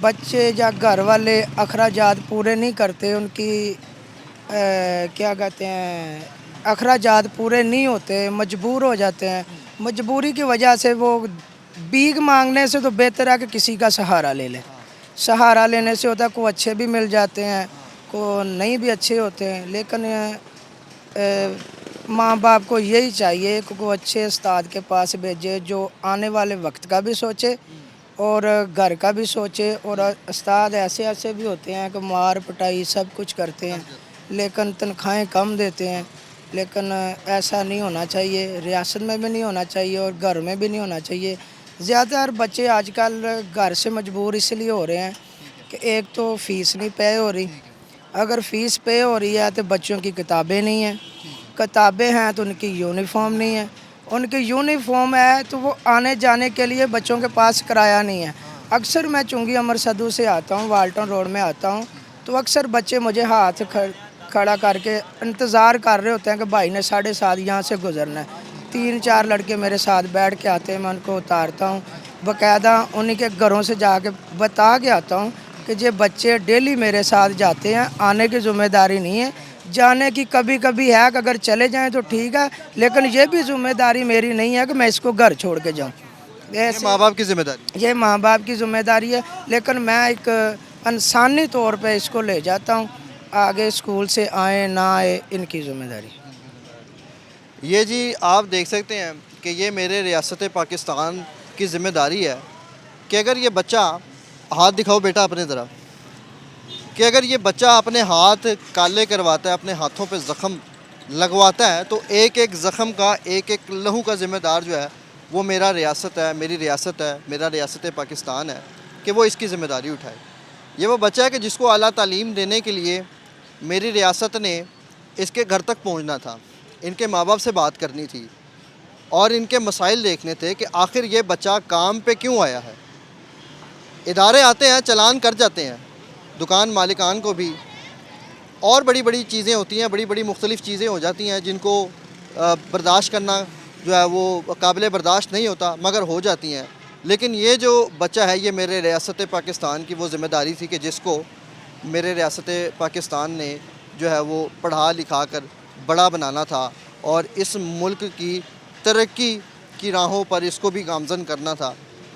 बच्चे या घर वाले अखराजात पूरे नहीं करते, उनकी क्या कहते हैं, अखराजात पूरे नहीं होते, मजबूर हो जाते हैं, मजबूरी की वजह से वो भीख मांगने से तो बेहतर है कि किसी का सहारा ले लें। सहारा लेने से होता है को अच्छे भी मिल जाते हैं, को नहीं भी अच्छे होते हैं, लेकिन माँ बाप को यही चाहिए कि को अच्छे उस्ताद के पास भेजे जो आने वाले वक्त का भी सोचे और घर का भी सोचे। और उस्ताद ऐसे ऐसे भी होते हैं कि मार पिटाई सब कुछ करते हैं, लेकिन तनख्वाहें कम देते हैं। लेकिन ऐसा नहीं होना चाहिए, रियासत में भी नहीं होना चाहिए और घर में भी नहीं होना चाहिए। ज़्यादातर बच्चे आजकल घर से मजबूर इसलिए हो रहे हैं कि एक तो फ़ीस नहीं पे हो रही, अगर फ़ीस पे हो रही है तो बच्चों की किताबें नहीं हैं, किताबें हैं तो उनकी यूनिफॉर्म नहीं है, उनकी यूनिफॉर्म है तो वो आने जाने के लिए बच्चों के पास किराया नहीं है। अक्सर मैं चुंगी अमर सदू से आता हूँ, वाल्टन रोड में आता हूँ, तो अक्सर बच्चे मुझे हाथ खड़ा करके इंतज़ार कर रहे होते हैं कि भाई ने 7:30 यहाँ से गुजरना है। 3-4 लड़के मेरे साथ बैठ के आते हैं, मैं उनको उतारता हूँ, बाकायदा उन्हीं के घरों से जाके बता के आता हूँ कि ये बच्चे डेली मेरे साथ जाते हैं, आने की ज़िम्मेदारी नहीं है, जाने की कभी कभी है कि अगर चले जाएं तो ठीक है, लेकिन ये भी ज़िम्मेदारी मेरी नहीं है कि मैं इसको घर छोड़ के जाऊँ। ये माँ बाप की जिम्मेदारी? ये माँ बाप की ज़िम्मेदारी है, लेकिन मैं एक इंसानी तौर पे इसको ले जाता हूँ, आगे स्कूल से आए ना आए इनकी ज़िम्मेदारी। ये जी आप देख सकते हैं कि ये मेरे रियासत पाकिस्तान की ज़िम्मेदारी है कि अगर ये बच्चा, हाथ दिखाओ बेटा अपने तरफ, कि अगर ये बच्चा अपने हाथ काले करवाता है, अपने हाथों पे ज़ख़म लगवाता है, तो एक एक ज़ख़म का, एक एक लहू का ज़िम्मेदार जो है वो मेरा रियासत है, मेरी रियासत है, मेरा रियासत पाकिस्तान है कि वो इसकी ज़िम्मेदारी उठाए। ये वो बच्चा है कि जिसको आला तालीम देने के लिए मेरी रियासत ने इसके घर तक पहुंचना था, इनके माँ बाप से बात करनी थी और इनके मसाइल देखने थे कि आखिर ये बच्चा काम पे क्यों आया है। इदारे आते हैं, चलान कर जाते हैं, दुकान मालिकान को भी, और बड़ी बड़ी चीज़ें होती हैं, बड़ी बड़ी मुख्तलिफ़ चीज़ें हो जाती हैं जिनको बर्दाश्त करना जो है वो काबिल बर्दाश्त नहीं होता, मगर हो जाती हैं। लेकिन ये जो बच्चा है, ये मेरे रियासत पाकिस्तान की वो ज़िम्मेदारी थी कि जिसको मेरे रियासत पाकिस्तान ने जो है वो पढ़ा लिखा कर बड़ा बनाना था और इस मुल्क की तरक्की की राहों पर इसको भी गामज़न करना था।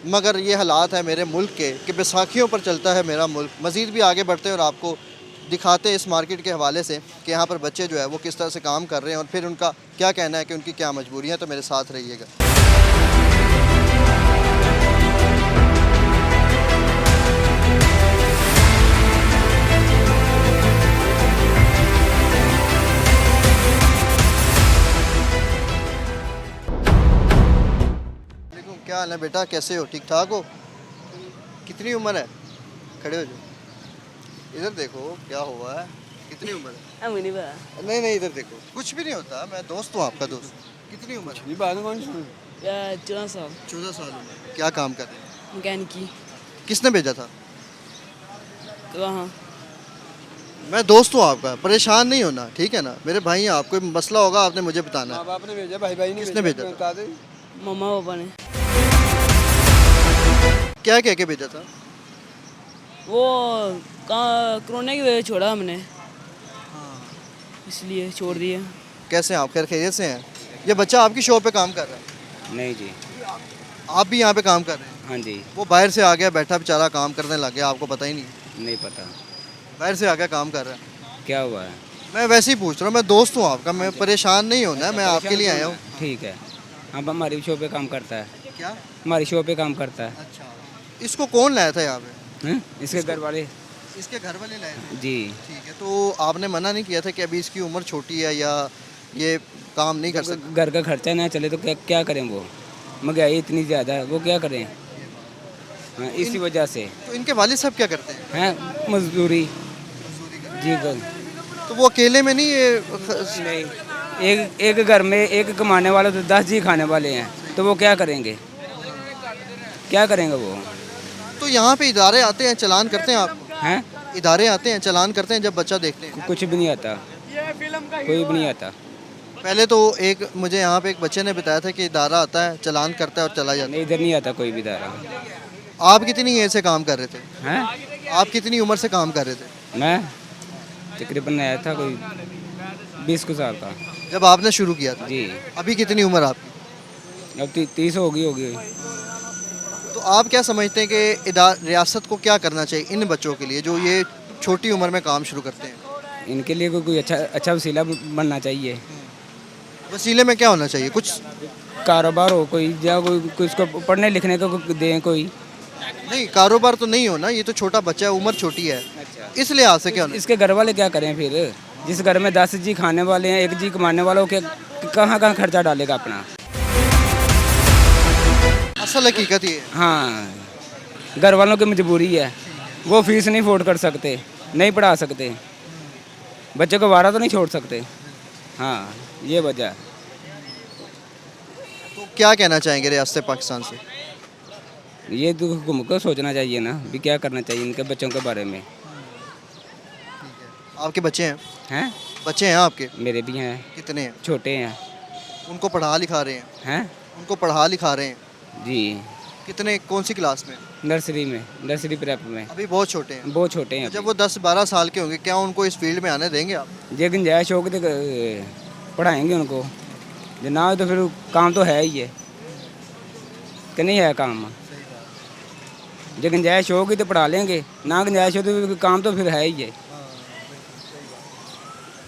मगर ये हालात है मेरे मुल्क के कि बैसाखियों पर चलता है मेरा मुल्क। मज़ीद भी आगे बढ़ते हैं और आपको दिखाते हैं इस मार्केट के हवाले से कि यहाँ पर बच्चे जो है वो किस तरह से काम कर रहे हैं और फिर उनका क्या कहना है कि उनकी क्या मजबूरियाँ। तो मेरे साथ रहिएगा। क्या हाल है बेटा, कैसे हो? ठीक ठाक हो? कितनी उम्र है? खड़े हो जाओ, इधर देखो क्या हुआ है, कितनी उम्र है? नहीं पता। नहीं नहीं इधर देखो, कुछ भी नहीं होता, मैं दोस्त हूँ आपका दोस्त। कितनी उम्र है? 14 साल। 14 साल उम्र। क्या काम कर रहे हैं? मैकेनिकी। किसने भेजा था? वहाँ मैं दोस्त हूँ आपका, परेशान नहीं होना, ठीक है ना? मेरे भाई हैं, आपको मसला होगा आपने मुझे बताना है। आपने भेजा, भाई ने किसने भेजा था? मम्मा पापा ने। क्या कह के भेजा था? वो कोरोना की वजह से छोड़ा हमने, इसलिए छोड़ दिया। कैसे हैं आप? खैर खैरियत से हैं? ये बच्चा आपकी शॉप पे काम कर रहा है? नहीं जी। आप भी यहाँ पे काम कर रहे हैं? हाँ जी। वो बाहर से आ गया, बैठा बेचारा काम करने लग गया, आपको पता ही नहीं? नहीं पता। बाहर से आ गया काम कर रहा है। क्या हुआ है? मैं वैसे ही पूछ रहा हूँ, मैं दोस्त हूँ आपका, मैं परेशान नहीं होना है, मैं आपके लिए आया हूँ। ठीक है। अब हमारी शॉप पे काम करता है। क्या? हमारी शॉप पे काम करता है। अच्छा, इसको कौन लाया था यहाँ पे? हैं? इसके घर वाले। इसके घर वाले लाए थे? जी। ठीक है, तो आपने मना नहीं किया था कि अभी इसकी उम्र छोटी है या ये काम नहीं कर सकता? घर का खर्चा ना चले तो क्या करें, वो महंगाई इतनी ज़्यादा है, वो क्या करें। हाँ, इसी वजह से। तो इनके वालिद साहब क्या करते हैं? हैं मजदूरी। जी कर। तो वो अकेले में नहीं ये नहीं, एक घर में एक कमाने वाले तो 10 जी खाने वाले हैं, तो वो क्या करेंगे, क्या करेंगे वो। तो यहाँ पे इदारे आते हैं, चलान करते हैं आपको? हैं इदारे आते हैं, चालान करते हैं जब बच्चा देखते हैं? कुछ भी नहीं आता, कोई भी नहीं आता। पहले तो एक मुझे यहाँ पे एक बच्चे ने बताया था कि इदारा आता है, चालान करता है और चला जाता नहीं, इधर नहीं आता कोई भी इदारा। है। आप कितनी एज से काम कर रहे थे? हैं आप कितनी उम्र से काम कर रहे थे मैं तकरीबन आया था कोई 20 को साल का जब आपने शुरू किया था? जी। अभी कितनी उम्र आपकी? अब 30 होगी। तो आप क्या समझते हैं कि रियासत को क्या करना चाहिए इन बच्चों के लिए जो ये छोटी उम्र में काम शुरू करते हैं? इनके लिए कोई अच्छा वसीला बनना चाहिए। वसीले में क्या होना चाहिए? कुछ कारोबार हो कोई, या कोई उसको पढ़ने लिखने को दें कोई। नहीं, कारोबार तो नहीं होना, ये तो छोटा बच्चा है, उम्र छोटी है, इस लिहाज से क्या होना? इसके घर वाले क्या करें फिर? जिस घर में 10 जी खाने वाले हैं, 1 जी कमाने वाला हो, कहाँ खर्चा डालेगा अपना? असल हकीकत ये है। हाँ, घर वालों की मजबूरी है, वो फीस नहीं अफोर्ड कर सकते, नहीं पढ़ा सकते, बच्चे को वारा तो नहीं छोड़ सकते। हाँ, ये वजह है। तो क्या कहना चाहेंगे रियासत पाकिस्तान से? ये तो हुकूमत को सोचना चाहिए ना भी क्या करना चाहिए इनके बच्चों के बारे में। आपके बच्चे हैं? हैं बच्चे हैं आपके? मेरे भी हैं, कितने हैं? छोटे हैं। उनको पढ़ा लिखा रहे हैं? हैं उनको पढ़ा लिखा रहे हैं? जी, कितने, कौन सी क्लास में? नर्सरी प्रेप में। अभी बहुत छोटे हैं। बहुत छोटे हैं। जब वो 10-12 साल के होंगे, क्या उनको इस फील्ड में आने देंगे आप? ये गुंजाइश होगी तो पढ़ाएंगे उनको, जो ना हो तो फिर काम तो है ही है कि नहीं है काम। जो गुंजाइश होगी तो पढ़ा लेंगे, ना गुंजाइश हो तो काम तो फिर है ही है।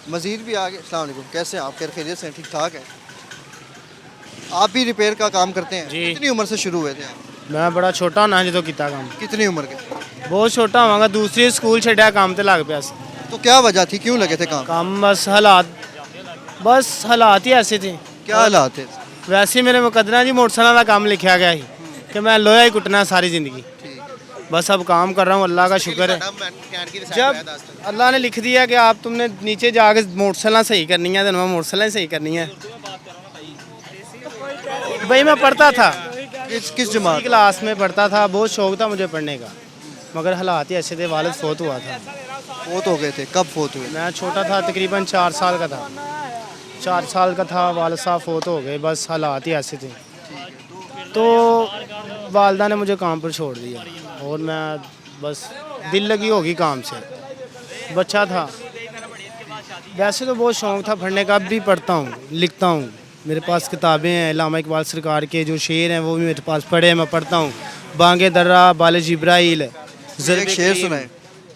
मज़ीद भी आगे। अस्सलाम वालेकुम, कैसे हैं आप? खैरियत से हैं? ठीक ठाक है? आप भी रिपेयर का काम करते हैं? कितनी उम्र से शुरू हुए थे आप? मैं बड़ा छोटा होना जो किया काम, कितनी उम्र के? बहुत छोटा होवांगा, दूसरी स्कूल छड्या काम ते लग पिया सी। तो क्या वजह थी, क्यों लगे थे काम? काम बस हालात ही ऐसे थे। क्या हालात है? वैसे ही मेरे मुकदरा जी मोटरसाइकिल का काम लिखा गया है कि मैं लोहा ही कुटना है सारी ज़िंदगी। बस अब काम कर रहा हूँ, अल्लाह का शुक्र है। जब अल्लाह ने लिख दिया कि आप तुमने नीचे जाके मोटरसाइकिल सही करनी है, तो मैं मोटरसाइकिल सही करनी है। भाई मैं पढ़ता था, किस जमात? क्लास में पढ़ता था, बहुत शौक था मुझे पढ़ने का, मगर हालात ही ऐसे थे। वालिद फोत हुआ था। फोत हो गए थे? कब फोत हुए? मैं छोटा था, तकरीबन 4 साल का था। 4 साल का था, वालिद साहब फोत हो गए। बस हालात ही ऐसे थे, तो वालदा ने मुझे काम पर छोड़ दिया और मैं बस दिल लगी होगी काम से। बच्चा था, वैसे तो बहुत शौक़ था पढ़ने का, अब भी पढ़ता हूँ, लिखता हूँ। मेरे पास किताबें हैं, अल्लामा इकबाल सरकार के जो शेर हैं वो भी मेरे पास पढ़े हैं, मैं पढ़ता हूँ। बांगे दर्रा, बाले जिब्राइल, एक शेर सुनाए।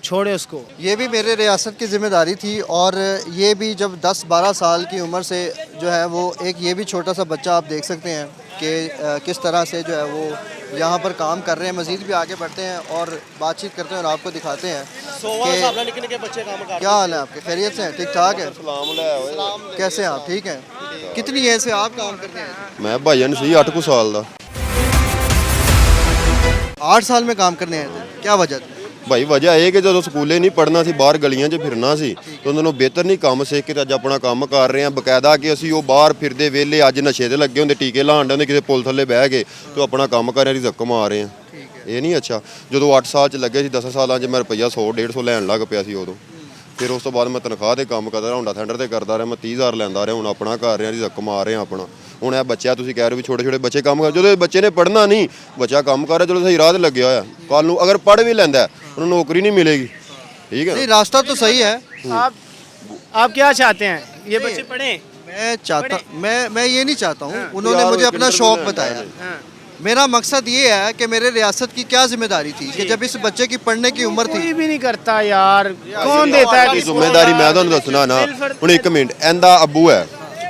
छोड़े उसको। ये भी मेरे रियासत की ज़िम्मेदारी थी, और ये भी जब 10-12 साल की उम्र से जो है वो एक ये भी छोटा सा बच्चा आप देख सकते हैं कि किस तरह से जो है वो यहाँ पर काम कर रहे हैं। मज़ीद भी आगे बढ़ते हैं और बातचीत करते हैं और आपको दिखाते हैं कि क्या हाल है आपके? खैरियत से हैं? ठीक ठाक है? कैसे हैं आप? ठीक हैं? कितनी एज से आप काम करते हैं? मैं भाईजान सी 8 कुछ साल का। 8 साल में काम करने आए थे, क्या वजह थी? भाई ਵਜ੍ਹਾ ਇਹ ਕਿ ਜਦੋਂ ਸਕੂਲੇ ਨਹੀਂ ਪੜ੍ਹਨਾ ਸੀ, ਬਾਹਰ ਗਲੀਆਂ 'ਚ ਫਿਰਨਾ ਸੀ, ਤੇ ਉਹਨਾਂ ਨੂੰ ਬਿਹਤਰ ਨਹੀਂ ਕੰਮ ਸਿੱਖ ਕੇ ਅੱਜ ਆਪਣਾ ਕੰਮ ਕਰ ਰਹੇ ਆ। ਬਕਾਇਦਾ ਕਿ ਅਸੀਂ ਉਹ ਬਾਹਰ ਫਿਰਦੇ ਵੇਲੇ ਅੱਜ ਨਸ਼ੇ ਤੇ ਲੱਗੇ ਹੁੰਦੇ, ਟੀਕੇ ਲਾਉਣ ਦੇ ਹੁੰਦੇ, ਕਿਸੇ ਪੁਲ ਥੱਲੇ ਬਹਿ ਕੇ ਤੇ ਆਪਣਾ ਕੰਮ ਕਰ ਰਹੇ, ਰਿਜ਼ਕ ਕਮਾ ਰਹੇ ਆ। ਇਹ ਨਹੀਂ ਅੱਛਾ। ਜਦੋਂ 8 ਸਾਲ 'ਚ ਲੱਗੇ ਸੀ, 10 ਸਾਲਾਂ 'ਚ ਮੈਂ ਰੁਪਈਆ 100-150 ਲੈਣ ਲੱਗ ਪਿਆ ਸੀ ਉਦੋਂ। ਫਿਰ ਉਸ ਤੋਂ ਬਾਅਦ ਮੈਂ ਤਨਖਾਹ ਤੇ ਕੰਮ ਕਰਦਾ ਰਿਹਾ, ਹੋਂਡਾ ਸੈਂਟਰ ਤੇ ਕਰਦਾ ਰਿਹਾ, ਮੈਂ 30,000 ਲੈਂਦਾ ਰਿਹਾ। ਹੁਣ ਆਪਣਾ ਕਰ ਰਿਹਾ, ਰਿਜ਼ਕ ਕਮਾ ਰਿਹਾ ਆਪਣਾ। ਹੁਣ ਇਹ ਬੱਚਾ ਤੁਸੀਂ ਕਹਿ ਰਹੇ ਹੋ ਵੀ ਛੋਟੇ ਛੋਟੇ ਬੱਚੇ ਕੰਮ ਕਰ, ਜਦੋਂ ਬੱਚੇ ਨੇ ਪੜ੍ਹਨਾ ਨਹੀਂ, ਬੱਚਾ ਕੰਮ ਕਰ ਰਿਹਾ, ਚਲੋ ਸਹੀ ਰਾਹ ਤੇ ਲੱਗਿਆ ਹੋਇਆ। ਕੱਲ ਨੂੰ ਅਗਰ ਪੜ੍ਹ ਵੀ ਲੈਂਦਾ ਉਹਨੂੰ ਨੌਕਰੀ नहीं मिलेगी। ठीक है, नहीं, रास्ता तो सही है। आप क्या चाहते हैं, ये बच्चे पढ़ें? मैं ये नहीं चाहता हूँ। उन्होंने मुझे अपना शौक बताया। मेरा मकसद ये है कि मेरे रियासत की क्या जिम्मेदारी थी कि जब इस बच्चे की पढ़ने की उम्र थी। कोई भी नहीं करता यार, कौन देता है जिम्मेदारी? मैं ਤੁਹਾਨੂੰ ਦੱਸਣਾ ਨਾ ਹੁਣ 1 ਮਿੰਟ। ਇਹਦਾ ਅੱਬੂ ਹੈ,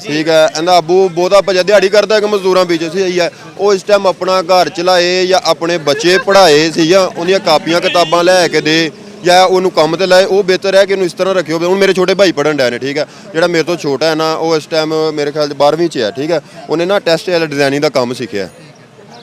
ਠੀਕ ਹੈ, ਇਹਦਾ ਅੱਬੂ ਬਹੁਤਾ ਭਜਾ ਦਿਹਾੜੀ ਕਰਦਾ ਕਿ ਮਜ਼ਦੂਰਾਂ ਵਿੱਚ ਸਹੀ ਹੈ। ਉਹ ਇਸ ਟਾਈਮ ਆਪਣਾ ਘਰ ਚਲਾਏ ਜਾਂ ਆਪਣੇ ਬੱਚੇ ਪੜ੍ਹਾਏ ਸੀ, ਜਾਂ ਉਹਦੀਆਂ ਕਾਪੀਆਂ ਕਿਤਾਬਾਂ ਲੈ ਕੇ ਦੇ, ਜਾਂ ਉਹਨੂੰ ਕੰਮ ਤੇ ਲਾਏ, ਉਹ ਬਿਹਤਰ ਹੈ ਕਿ ਉਹਨੂੰ ਇਸ ਤਰ੍ਹਾਂ ਰੱਖਿਓ। ਹੁਣ ਮੇਰੇ ਛੋਟੇ ਭਾਈ ਪੜ੍ਹਨ ਡਏ ਨੇ, ਠੀਕ ਹੈ, ਜਿਹੜਾ ਮੇਰੇ ਤੋਂ ਛੋਟਾ ਹੈ ਨਾ, ਉਹ ਇਸ ਟਾਈਮ ਮੇਰੇ ਖਿਆਲ 'ਚ 12ਵੀਂ 'ਚ ਹੈ, ਠੀਕ ਹੈ। ਉਹਨੇ ਨਾ ਟੈਕਸਟਾਈਲ ਡਿਜ਼ਾਈਨਿੰਗ ਦਾ ਕੰਮ ਸਿੱਖਿਆ।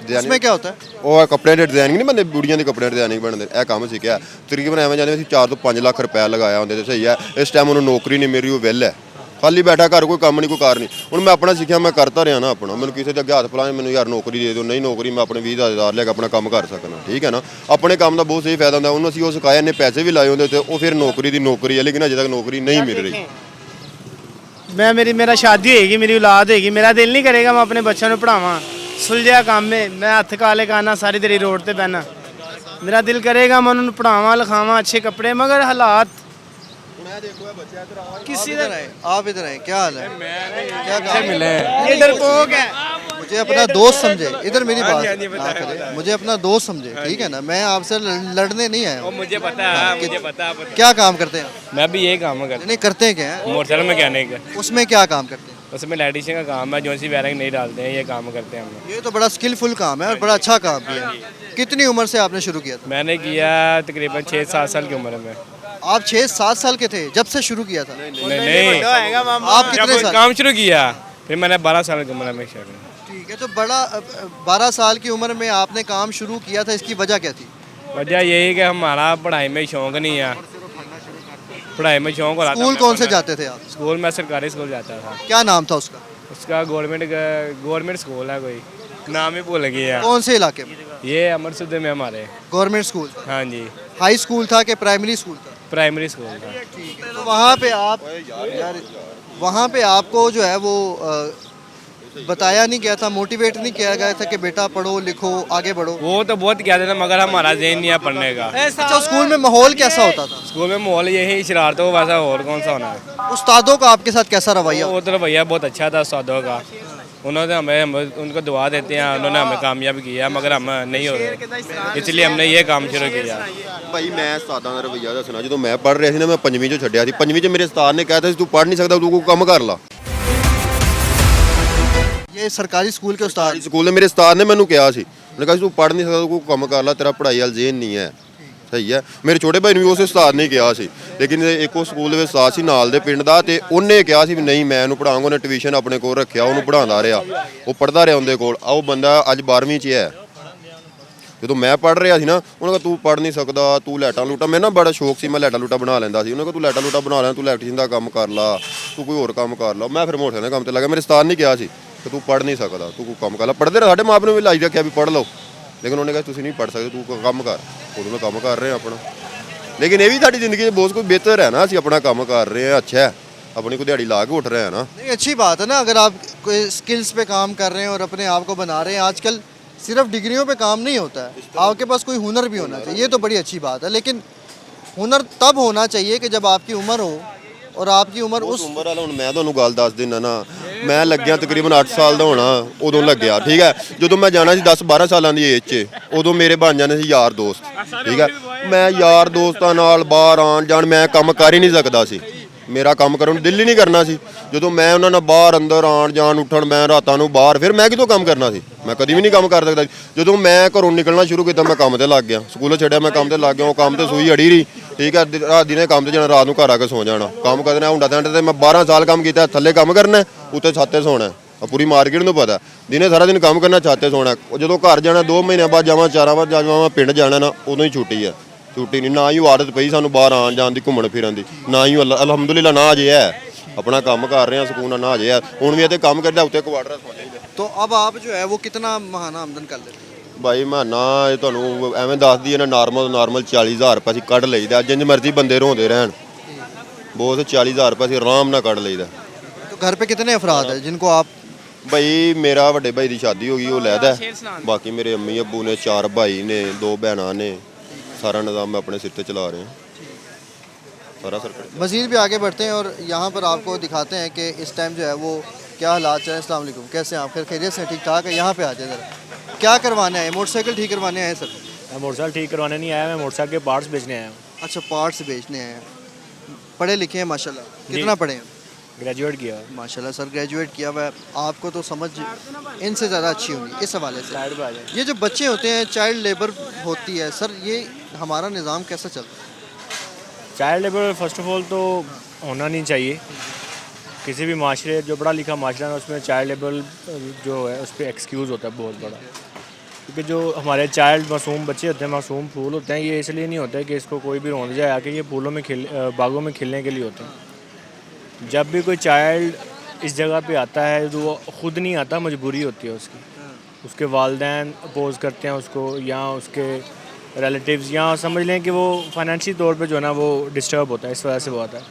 इसमें क्या होता है? ਉਹ ਕੱਪੜੇ ਦੇ ਡਿਜ਼ਾਈਨਿੰਗ ਨਹੀਂ ਬਣਦੇ, ਬੁੜੀਆਂ ਦੇ ਕੱਪੜੇ ਡਿਜ਼ਾਈਨਿੰਗ ਬਣਦੇ, ਇਹ ਕੰਮ ਸਿੱਖਿਆ। ਤਕਰੀਬਨ ਐਵੇਂ ਜਾਂਦੇ ਅਸੀਂ 4 ਤੋਂ 5 ਲੱਖ ਰੁਪਏ ਲਗਾਇਆ ਹੁੰਦੇ ਤੇ ਸਹੀ ਹੈ। ਇਸ ਟਾਈਮ ਉਹਨੂੰ ਨੌਕਰੀ ਨਹੀਂ ਮਿਲ ਰਹੀ, ਉਹ ਵਿਹਲਾ ਹੈ। ਖਾਲੀ ਬੈਠਾ ਘਰ ਕੋਈ ਕੰਮ ਨਹੀਂ ਕੋਈ ਕਾਰ ਨਹੀਂ। ਹੁਣ ਮੈਂ ਆਪਣਾ ਸਿੱਖਿਆ ਮੈਂ ਕਰਤਾ ਰਿਹਾ ਨਾ ਆਪਣਾ, ਮੈਨੂੰ ਕਿਸੇ ਦੇ ਅੱਗੇ ਹੱਥ ਫਲਾਏ ਮੈਨੂੰ ਯਾਰ ਨੌਕਰੀ ਦੇ ਦਿਓ, ਨਹੀਂ ਨੌਕਰੀ ਮੈਂ ਆਪਣੇ 20,000 ਲੈ ਕੇ ਆਪਣਾ ਕੰਮ ਕਰ ਸਕਣਾ, ਠੀਕ ਹੈ ਨਾ। ਆਪਣੇ ਕੰਮ ਦਾ ਬਹੁਤ ਸਹੀ ਫਾਇਦਾ ਹੁੰਦਾ, ਉਹਨੂੰ ਅਸੀਂ ਉਹ ਸਿਖਾਇਆ, ਇਹਨੇ ਪੈਸੇ ਵੀ ਲਾਏ ਉਹਦੇ ਉੱਤੇ, ਉਹ ਫਿਰ ਨੌਕਰੀ ਦੀ ਨੌਕਰੀ ਹੈ, ਲੇਕਿਨ ਅਜੇ ਤੱਕ ਨੌਕਰੀ ਨਹੀਂ ਮਿਲ ਰਹੀ। मेरा शादी होएगी, मेरी औलाद होएगी, मेरा दिल नहीं करेगा मैं अपने बच्चों को पढ़ावा, सुलझिया काम में मैं हथ काले करना सारी देरी रोड पे बहना, मेरा दिल करेगा मैं उन्होंने पढ़ावा लिखावा, अच्छे कपड़े, मगर हालात किसी आप इधर आए, क्या हाल है? क्या काम मिले ये डरपोक है। मुझे अपना दोस्त समझे, इधर मेरी बात ना करें, मुझे अपना दोस्त समझे, ठीक है ना। मैं आपसे लड़ने नहीं आया हूँ। मुझे पता है, मुझे पता है। क्या काम करते हैं? मैं भी यही काम करता नहीं करते हैं क्या है? हूँ, मोटरसाइकिल मैकेनिक। उसमें क्या काम करते हैं? उसमें इलेक्ट्रीशियन का काम है, जो सी वायरिंग नहीं डालते हैं, ये काम करते हैं हम लोग। ये तो बड़ा स्किलफुल काम है और बड़ा अच्छा काम भी है। कितनी उम्र से आपने शुरू किया था? मैंने किया तकरीबन 6-7 साल की उम्र में। आप 6-7 साल के थे जब से शुरू किया था? नहीं, आप कितने साल? काम शुरू किया फिर मैंने 12 साल की उम्र में शुरू। ठीक है, तो बड़ा 12 साल की उम्र में आपने काम शुरू किया था, इसकी वजह क्या थी? वजह यही कि हमारा पढ़ाई में शौक नहीं है, पढ़ाई में शौक हो रहा था। स्कूल कौन से जाते थे आप? स्कूल में सरकारी स्कूल जाता था। क्या नाम था उसका? उसका गवर्नमेंट स्कूल है, कोई नाम ही भूल गया। कौन से इलाके में? ये अमृतसर में हमारे गवर्नमेंट स्कूल? हाँ जी, हाई स्कूल था कि प्राइमरी स्कूल था? प्राइमरी स्कूल था। तो वहाँ पे आप यार, वहाँ पे आपको जो है वो बताया नहीं गया था, मोटिवेट नहीं किया गया था कि बेटा पढ़ो लिखो आगे बढ़ो? वो तो बहुत कहते थे मगर हमारा ज़हन नहीं है पढ़ने का। अच्छा, स्कूल में माहौल कैसा होता था? स्कूल में माहौल यही शरारत हो, वैसा और कौन सा होना है। उस्तादों का आपके साथ कैसा रवैया? वो तो रवैया बहुत अच्छा था उस्तादों का, उन्होंने हमें उनको दुआ देते हैं, उन्होंने हमें कामयाब किया, मगर हम नहीं हो रहे, इसलिए हमने ये काम शुरू किया। ਭਾਈ ਮੈਂ ਉਸਤਾਦਾਂ ਦਾ ਰਵੱਈਆ ਦੱਸਣਾ, ਜਦੋਂ ਮੈਂ ਪੜ੍ਹ ਰਿਹਾ ਸੀ ਨਾ, ਮੈਂ 5ਵੀਂ ਚੋਂ ਛੱਡਿਆ ਸੀ। 5ਵੀਂ 'ਚ ਮੇਰੇ ਉਸਤਾਦ ਨੇ ਕਹਿਤਾ ਸੀ ਤੂੰ ਪੜ੍ਹ ਨਹੀਂ ਸਕਦਾ, ਤੂੰ ਕੋਈ ਕੰਮ ਕਰ ਲਾ। ये सरकारी स्कूल के उस्ताद? ਸਕੂਲ ਦੇ ਮੇਰੇ ਉਸਤਾਦ ਨੇ ਮੈਨੂੰ ਕਿਹਾ ਸੀ, ਉਹਨੇ ਕਿਹਾ ਸੀ ਤੂੰ ਪੜ੍ਹ ਨਹੀਂ ਸਕਦਾ, ਤੂੰ ਕੋਈ ਕੰਮ ਕਰ ਲਾ, ਤੇਰਾ ਪੜ੍ਹਾਈ ਵੱਲ ਜ਼ੇਨ ਨਹੀਂ ਹੈ। ਸਹੀ ਹੈ। ਮੇਰੇ ਛੋਟੇ ਭਾਈ ਨੂੰ ਵੀ ਉਸ ਉਸਤਾਦ ਨੇ ਕਿਹਾ ਸੀ, ਲੇਕਿਨ ਇੱਕੋ ਸਕੂਲ ਦੇ ਵਿੱਚ ਉਸਤਾਦ ਸੀ ਨਾਲ ਦੇ ਪਿੰਡ ਦਾ, ਤੇ ਉਹਨੇ ਕਿਹਾ ਸੀ ਵੀ ਨਹੀਂ ਮੈਂ ਇਹਨੂੰ ਪੜ੍ਹਾਵਾਂਗਾ। ਉਹਨੇ ਟਿਊਸ਼ਨ ਆਪਣੇ ਕੋਲ ਰੱਖਿਆ, ਉਹਨੂੰ ਪੜ੍ਹਾਉਂਦਾ ਰਿਹਾ, ਉਹ ਪੜ੍ਹਦਾ ਰਿਹਾ ਉਹਦੇ ਕੋਲ। ਉਹ ਬੰਦਾ ਅੱਜ 12ਵੀਂ 'ਚ ਹੈ। ਜਦੋਂ ਮੈਂ ਪੜ੍ਹ ਰਿਹਾ ਸੀ ਨਾ, ਉਹਨੇ ਕਿਹਾ ਤੂੰ ਪੜ੍ਹ ਨਹੀਂ ਸਕਦਾ, ਤੂੰ ਲੈਟਾਂ ਲੂਟਾ, ਮੈਂ ਨਾ ਬੜਾ ਸ਼ੌਕ ਸੀ, ਮੈਂ ਲੈਟਾਂ ਲੂਟਾ ਬਣਾ ਲੈਂਦਾ ਸੀ। ਉਹਨੇ ਕਿਹਾ ਤੂੰ ਲੈਟਾਂ ਲੂਟਾ ਬਣਾ ਲੈ, ਤੂੰ ਇਲੈਕਟ੍ਰੀਸ਼ੀਅਨ ਦਾ ਕੰਮ ਕਰ ਲਾ, ਤੂੰ ਕੋਈ ਹੋਰ ਕੰਮ ਕਰ ਲਾ। ਮੈਂ ਫਿਰ ਮੋਟਰਸਾਈਕਲ ਦੇ ਕੰਮ ਤੇ ਲੱਗਾ। ਮੇਰੇ ਉਸਤਾਦ ਨੇ ਕਿਹਾ ਸੀ ਕਿ ਤੂੰ ਪੜ੍ਹ ਨਹੀਂ ਸਕਦਾ, ਤੂੰ ਕੋਈ ਕੰਮ ਕਰ ਲਾ। ਪੜ੍ਹਦੇ ਰਹੇ, ਸਾਡੇ ਮਾਂ ਪਿਓ ਨੇ ਵੀ ਲਾਈ ਰੱਖਿਆ ਵੀ ਪੜ੍ਹ ਲਓ, ਲੇਕਿਨ ਉਹਨੇ ਕਿਹਾ ਤੁਸੀਂ ਨਹੀਂ ਪੜ੍ਹ ਸਕਦੇ, ਤੂੰ ਕੋਈ ਕੰਮ ਕਰ। ਉਦੋਂ ਮੈਂ ਕੰਮ ਕਰ ਰਿਹਾ ਆਪਣਾ, ਲੇਕਿਨ ਇਹ ਵੀ ਸਾਡੀ ਜ਼ਿੰਦਗੀ 'ਚ ਬਹੁਤ ਕੁਝ ਬਿਹਤਰ ਹੈ ਨਾ, ਅਸੀਂ ਆਪਣਾ ਕੰਮ ਕਰ ਰਹੇ ਹਾਂ, ਅੱਛਾ ਹੈ, अपनी को दिहाड़ी ला के उठ रहे हैं ना। नहीं, अच्छी बात है ना, अगर आप कोई स्किल्स पे काम कर रहे हैं और अपने आप को बना रहे हैं। आजकल सिर्फ डिग्रियों पे काम नहीं होता है, आपके पास कोई हुनर भी होना चाहिए, ये तो बड़ी अच्छी बात है। लेकिन हुनर तब होना चाहिए कि जब आपकी उम्र हो, और आपकी उम्र उस उम्र वाला। ਹੁਣ ਮੈਂ ਤੁਹਾਨੂੰ ਗੱਲ ਦੱਸ ਦਿੰਦਾ ਨਾ, ਮੈਂ ਲੱਗਿਆ ਤਕਰੀਬਨ 8 ਸਾਲ ਦਾ ਹੋਣਾ ਉਦੋਂ ਲੱਗਿਆ, ਠੀਕ ਹੈ। ਜਦੋਂ ਮੈਂ ਜਾਣਾ ਸੀ 10-12 ਸਾਲਾਂ ਦੀ ਏਜ 'ਚ, ਉਦੋਂ ਮੇਰੇ ਬਣ ਜਾਂਦੇ ਸੀ ਯਾਰ ਦੋਸਤ, ਠੀਕ ਹੈ। ਮੈਂ ਯਾਰ ਦੋਸਤਾਂ ਨਾਲ ਬਾਹਰ ਆਉਣ ਜਾਣ, ਮੈਂ ਕੰਮ ਕਰ ਹੀ ਨਹੀਂ ਸਕਦਾ ਸੀ, ਮੇਰਾ ਕੰਮ ਕਰਨ ਨੂੰ ਦਿਲ ਹੀ ਨਹੀਂ ਕਰਨਾ ਸੀ। ਜਦੋਂ ਮੈਂ ਉਹਨਾਂ ਨਾਲ ਬਾਹਰ ਅੰਦਰ ਆਉਣ ਜਾਣ ਉੱਠਣ, ਮੈਂ ਰਾਤਾਂ ਨੂੰ ਬਾਹਰ, ਫਿਰ ਮੈਂ ਕਿਤੋਂ ਕੰਮ ਕਰਨਾ ਸੀ, ਮੈਂ ਕਦੀ ਵੀ ਨਹੀਂ ਕੰਮ ਕਰ ਸਕਦਾ। ਜਦੋਂ ਮੈਂ ਘਰੋਂ ਨਿਕਲਣਾ ਸ਼ੁਰੂ ਕੀਤਾ, ਮੈਂ ਕੰਮ ਤੇ ਲੱਗ ਗਿਆ, ਸਕੂਲੋਂ ਛੱਡਿਆ ਮੈਂ ਕੰਮ ਤੇ ਲੱਗ ਗਿਆ। ਉਹ ਕੰਮ ਤੇ ਸੂਈ ਅੜੀ ਰਹੀ, ਠੀਕ ਹੈ। ਰਾਤ ਦਿਨੇ ਕੰਮ ਤੇ ਜਾਣਾ, ਰਾਤ ਨੂੰ ਘਰ ਆ ਕੇ ਸੌ ਜਾਣਾ, ਕੰਮ ਕਰਨਾ ਹੁੰਦਾ ਤੇ ਮੈਂ 12 ਸਾਲ ਕੰਮ ਕੀਤਾ। ਥੱਲੇ ਕੰਮ ਕਰਨਾ, ਉੱਤੇ ਛੱਤ ਤੇ ਸੌਣਾ, ਪੂਰੀ ਮਾਰਕੀਟ ਨੂੰ ਪਤਾ। ਦਿਨੇ ਸਾਰਾ ਦਿਨ ਕੰਮ ਕਰਨਾ, ਛੱਤ ਤੇ ਸੌਣਾ। ਜਦੋਂ ਘਰ ਜਾਣਾ 2 ਮਹੀਨਿਆਂ ਬਾਅਦ ਜਾਵਾਂ, 4 ਵਾਰ ਜਾਵਾਂ ਪਿੰਡ ਜਾਣਾ ਨਾ, ਉਦੋਂ ਹੀ ਛੁੱਟੀ ਹੈ। ਛੁੱਟੀ ਨਹੀਂ, ਨਾ ਹੀ ਉਹ ਆਦਤ ਪਈ ਸਾਨੂੰ ਬਾਹਰ ਆਉਣ ਜਾਣ ਦੀ, ਘੁੰਮਣ ਫਿਰਨ ਦੀ, ਨਾ ਹੀ ਅਲਹਮਦੁਲਿਲਾ ਨਾ ਅਜੇ ਹੈ। अपना काम कर रहे हैं, सुकून ना आ जाए। हूँ भी इतने काम करते उत्ते क्वार्टर सो जाइए। तो अब आप जो है वो कितना महाना आमदन कर लेते हैं? भाई महाना ਤੁਹਾਨੂੰ ਐਵੇਂ ਦੱਸ ਦਈਏ ਨਾ, ਨਾਰਮਲ 40,000 ਰੁਪਏ ਅਸੀਂ ਕੱਢ ਲਈਦਾ। ਜਿੰਜ ਮਰਜ਼ੀ ਬੰਦੇ ਰੋਂਦੇ ਰਹਿਣ, ਬਹੁਤ 40,000 ਰੁਪਏ ਅਸੀਂ ਆਰਾਮ ਨਾਲ ਕੱਢ ਲਈਦਾ। तो घर पे कितने अफराद हैं जिनको आप? भाई मेरा ਵੱਡੇ ਭਾਈ ਦੀ ਸ਼ਾਦੀ ਹੋ ਗਈ, ਉਹ ਲੈਦਾ। ਬਾਕੀ ਮੇਰੇ ਅੰਮੀ ਅੱਬੂ ਨੇ, 4 ਭਾਈ ਨੇ, 2 ਭੈਣਾਂ ਨੇ। ਸਾਰਾ ਨਿਜ਼ਾਮ मैं अपने सिर पे चला रहे हैं, सारा सरकार। मज़ीद भी आगे बढ़ते हैं और यहाँ पर आपको दिखाते हैं कि इस टाइम जो है वो क्या हालात चल रहे हैं। अस्सलाम वालेकुम, कैसे हैं आप? खैर खैरियत से? ठीक ठाक है। यहाँ पे आ जाए ज़रा, क्या करवाने आए? मोटरसाइकिल ठीक करवाने आए सर? मैं मोटरसाइकिल ठीक करवाने नहीं आया, मैं मोटरसाइकिल के पार्ट्स बेचने आया हूँ। अच्छा, पार्ट्स बेचने आए हैं। पढ़े लिखे हैं माशाल्लाह? कितना पढ़े हैं? ग्रेजुएट किया। माशाल्लाह सर, ग्रेजुएट किया हुआ है। आपको तो समझ इनसे ज़्यादा अच्छी होगी इस हवाले से। ये जो बच्चे होते हैं, चाइल्ड लेबर होती है सर, ये हमारा निज़ाम कैसा चलता है? Child labour first of all तो होना नहीं चाहिए किसी भी माशरे, जो पढ़ा लिखा माशरा है उसमें चाइल्ड लेबर जो है उस पर एक्सक्यूज़ होता है बहुत बड़ा। क्योंकि जो हमारे चाइल्ड मासूम बच्चे होते हैं, मासूम फूल होते हैं, ये इसलिए नहीं होता है कि इसको कोई भी रोंद जाए आके, ये फूलों में बागों में खिलने के लिए होते हैं। जब भी कोई चाइल्ड इस जगह पे आता है तो वो ख़ुद नहीं आता, मजबूरी होती है उसकी। उसके वालिदैन अपोज करते हैं उसको, या उसके रिलेटिव्स, या समझ लें कि वो फाइनेंशियल तौर पे जो है ना वो डिस्टर्ब होता है, इस वजह से वो आता है।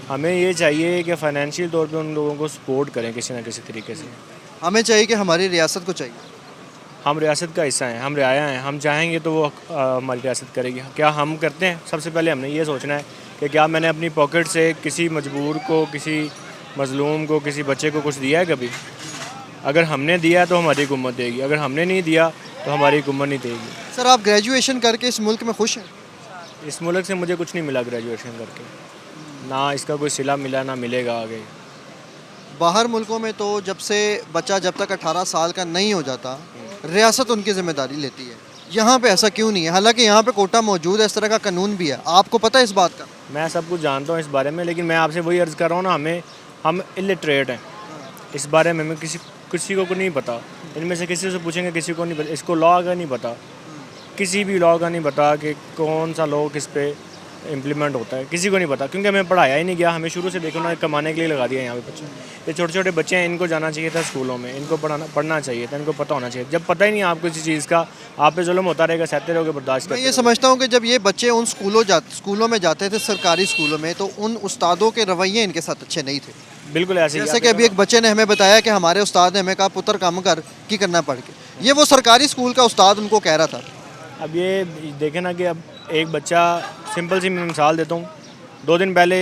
हमें ये चाहिए कि फ़ाइनेंशियल तौर पे उन लोगों को सपोर्ट करें किसी ना किसी तरीके से। हमें चाहिए कि हमारी रियासत को चाहिए। हम रियासत का हिस्सा हैं, हम रियाया हैं, हम चाहेंगे तो वो हमारी रियासत करेगी। क्या हम करते हैं? सबसे पहले हमने ये सोचना है कि क्या मैंने अपनी पॉकेट से किसी मजबूर को, किसी मज़लूम को, किसी बच्चे को कुछ दिया है कभी? अगर हमने दिया तो हमारी हुकूमत देगी, अगर हमने नहीं दिया तो हमारी हुकूमत नहीं देगी। सर आप ग्रेजुएशन करके इस मुल्क में खुश हैं? इस मुल्क से मुझे कुछ नहीं मिला ग्रेजुएशन करके, ना इसका कोई सिला मिला, ना मिलेगा आगे। बाहर मुल्कों में तो जब तक 18 साल का नहीं हो जाता रियासत उनकी ज़िम्मेदारी लेती है, यहाँ पे ऐसा क्यों नहीं है? हालांकि यहाँ पे कोटा मौजूद है, इस तरह का कानून भी है, आपको पता है इस बात का? मैं सब कुछ जानता हूँ इस बारे में, लेकिन मैं आपसे वही अर्ज़ कर रहा हूँ ना, हम इलिटरेट हैं इस बारे में। हमें किसी को नहीं पता, इनमें से किसी से पूछेंगे किसी को नहीं पता। इसको लॉ का नहीं पता, किसी भी लॉ का नहीं पता कि कौन सा लॉ किस पे इम्प्लीमेंट होता है, किसी को नहीं पता, क्योंकि हमें पढ़ाया ही नहीं गया। हमें शुरू से देखो ना कमाने के लिए लगा दिया यहाँ पे बच्चे। ये छोटे छोटे बच्चे हैं, इनको जाना चाहिए था स्कूलों में, इनको पढ़ना चाहिए था, इनको पता होना चाहिए। जब पता ही नहीं आपको किसी चीज़ का, आप पे जुल्म होता रहेगा, सहते रहोगे, बर्दाश्त मैं करते ये समझता हूँ कि जब ये बच्चे उन स्कूलों में जाते थे, सरकारी स्कूलों में, तो उन उस्तादों के रवैये इनके साथ अच्छे नहीं थे। बिल्कुल ऐसे ही। जैसे कि अभी एक बच्चे ने हमें बताया कि हमारे उस्ताद ने हमें कहा पुत्र काम कर की करना पड़ के, ये वो सरकारी स्कूल का उस्ताद उनको कह रहा था। अब ये देखें ना कि अब एक बच्चा, सिंपल सी मैं मिसाल देता हूँ, 2 दिन पहले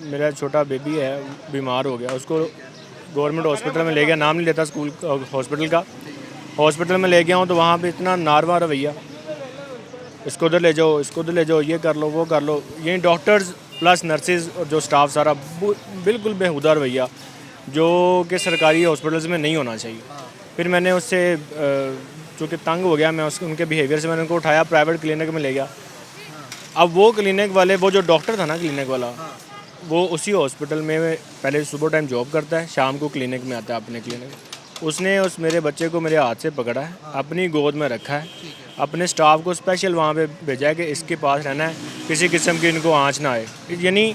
मेरा छोटा बेबी है, बीमार हो गया, उसको गवर्नमेंट हॉस्पिटल में ले गया, नाम नहीं लेता स्कूल हॉस्पिटल का, हॉस्पिटल में ले गया हूँ तो वहाँ पे इतना नारवा रवैया, इसको उधर ले जाओ, इसको उधर ले जाओ, ये कर लो, वो कर लो। यही डॉक्टर्स प्लस नर्सेज और जो स्टाफ सारा बिल्कुल बेहुदा रवैया, जो कि सरकारी हॉस्पिटल्स में नहीं होना चाहिए। फिर मैंने उससे चूँकि तंग हो गया, मैं उनके बिहेवियर से मैंने उनको उठाया, प्राइवेट क्लिनिक में ले गया। अब वो क्लिनिक वाले, वो जो डॉक्टर था ना क्लिनिक वाला, वो उसी हॉस्पिटल में पहले सुबह टाइम जॉब करता है, शाम को क्लिनिक में आता है अपने क्लिनिक। उसने उस मेरे बच्चे को मेरे हाथ से पकड़ा है, अपनी गोद में रखा है, अपने स्टाफ को स्पेशल वहाँ पे भेजा है कि इसके पास रहना है, किसी किस्म की इनको आँच ना आए। यानी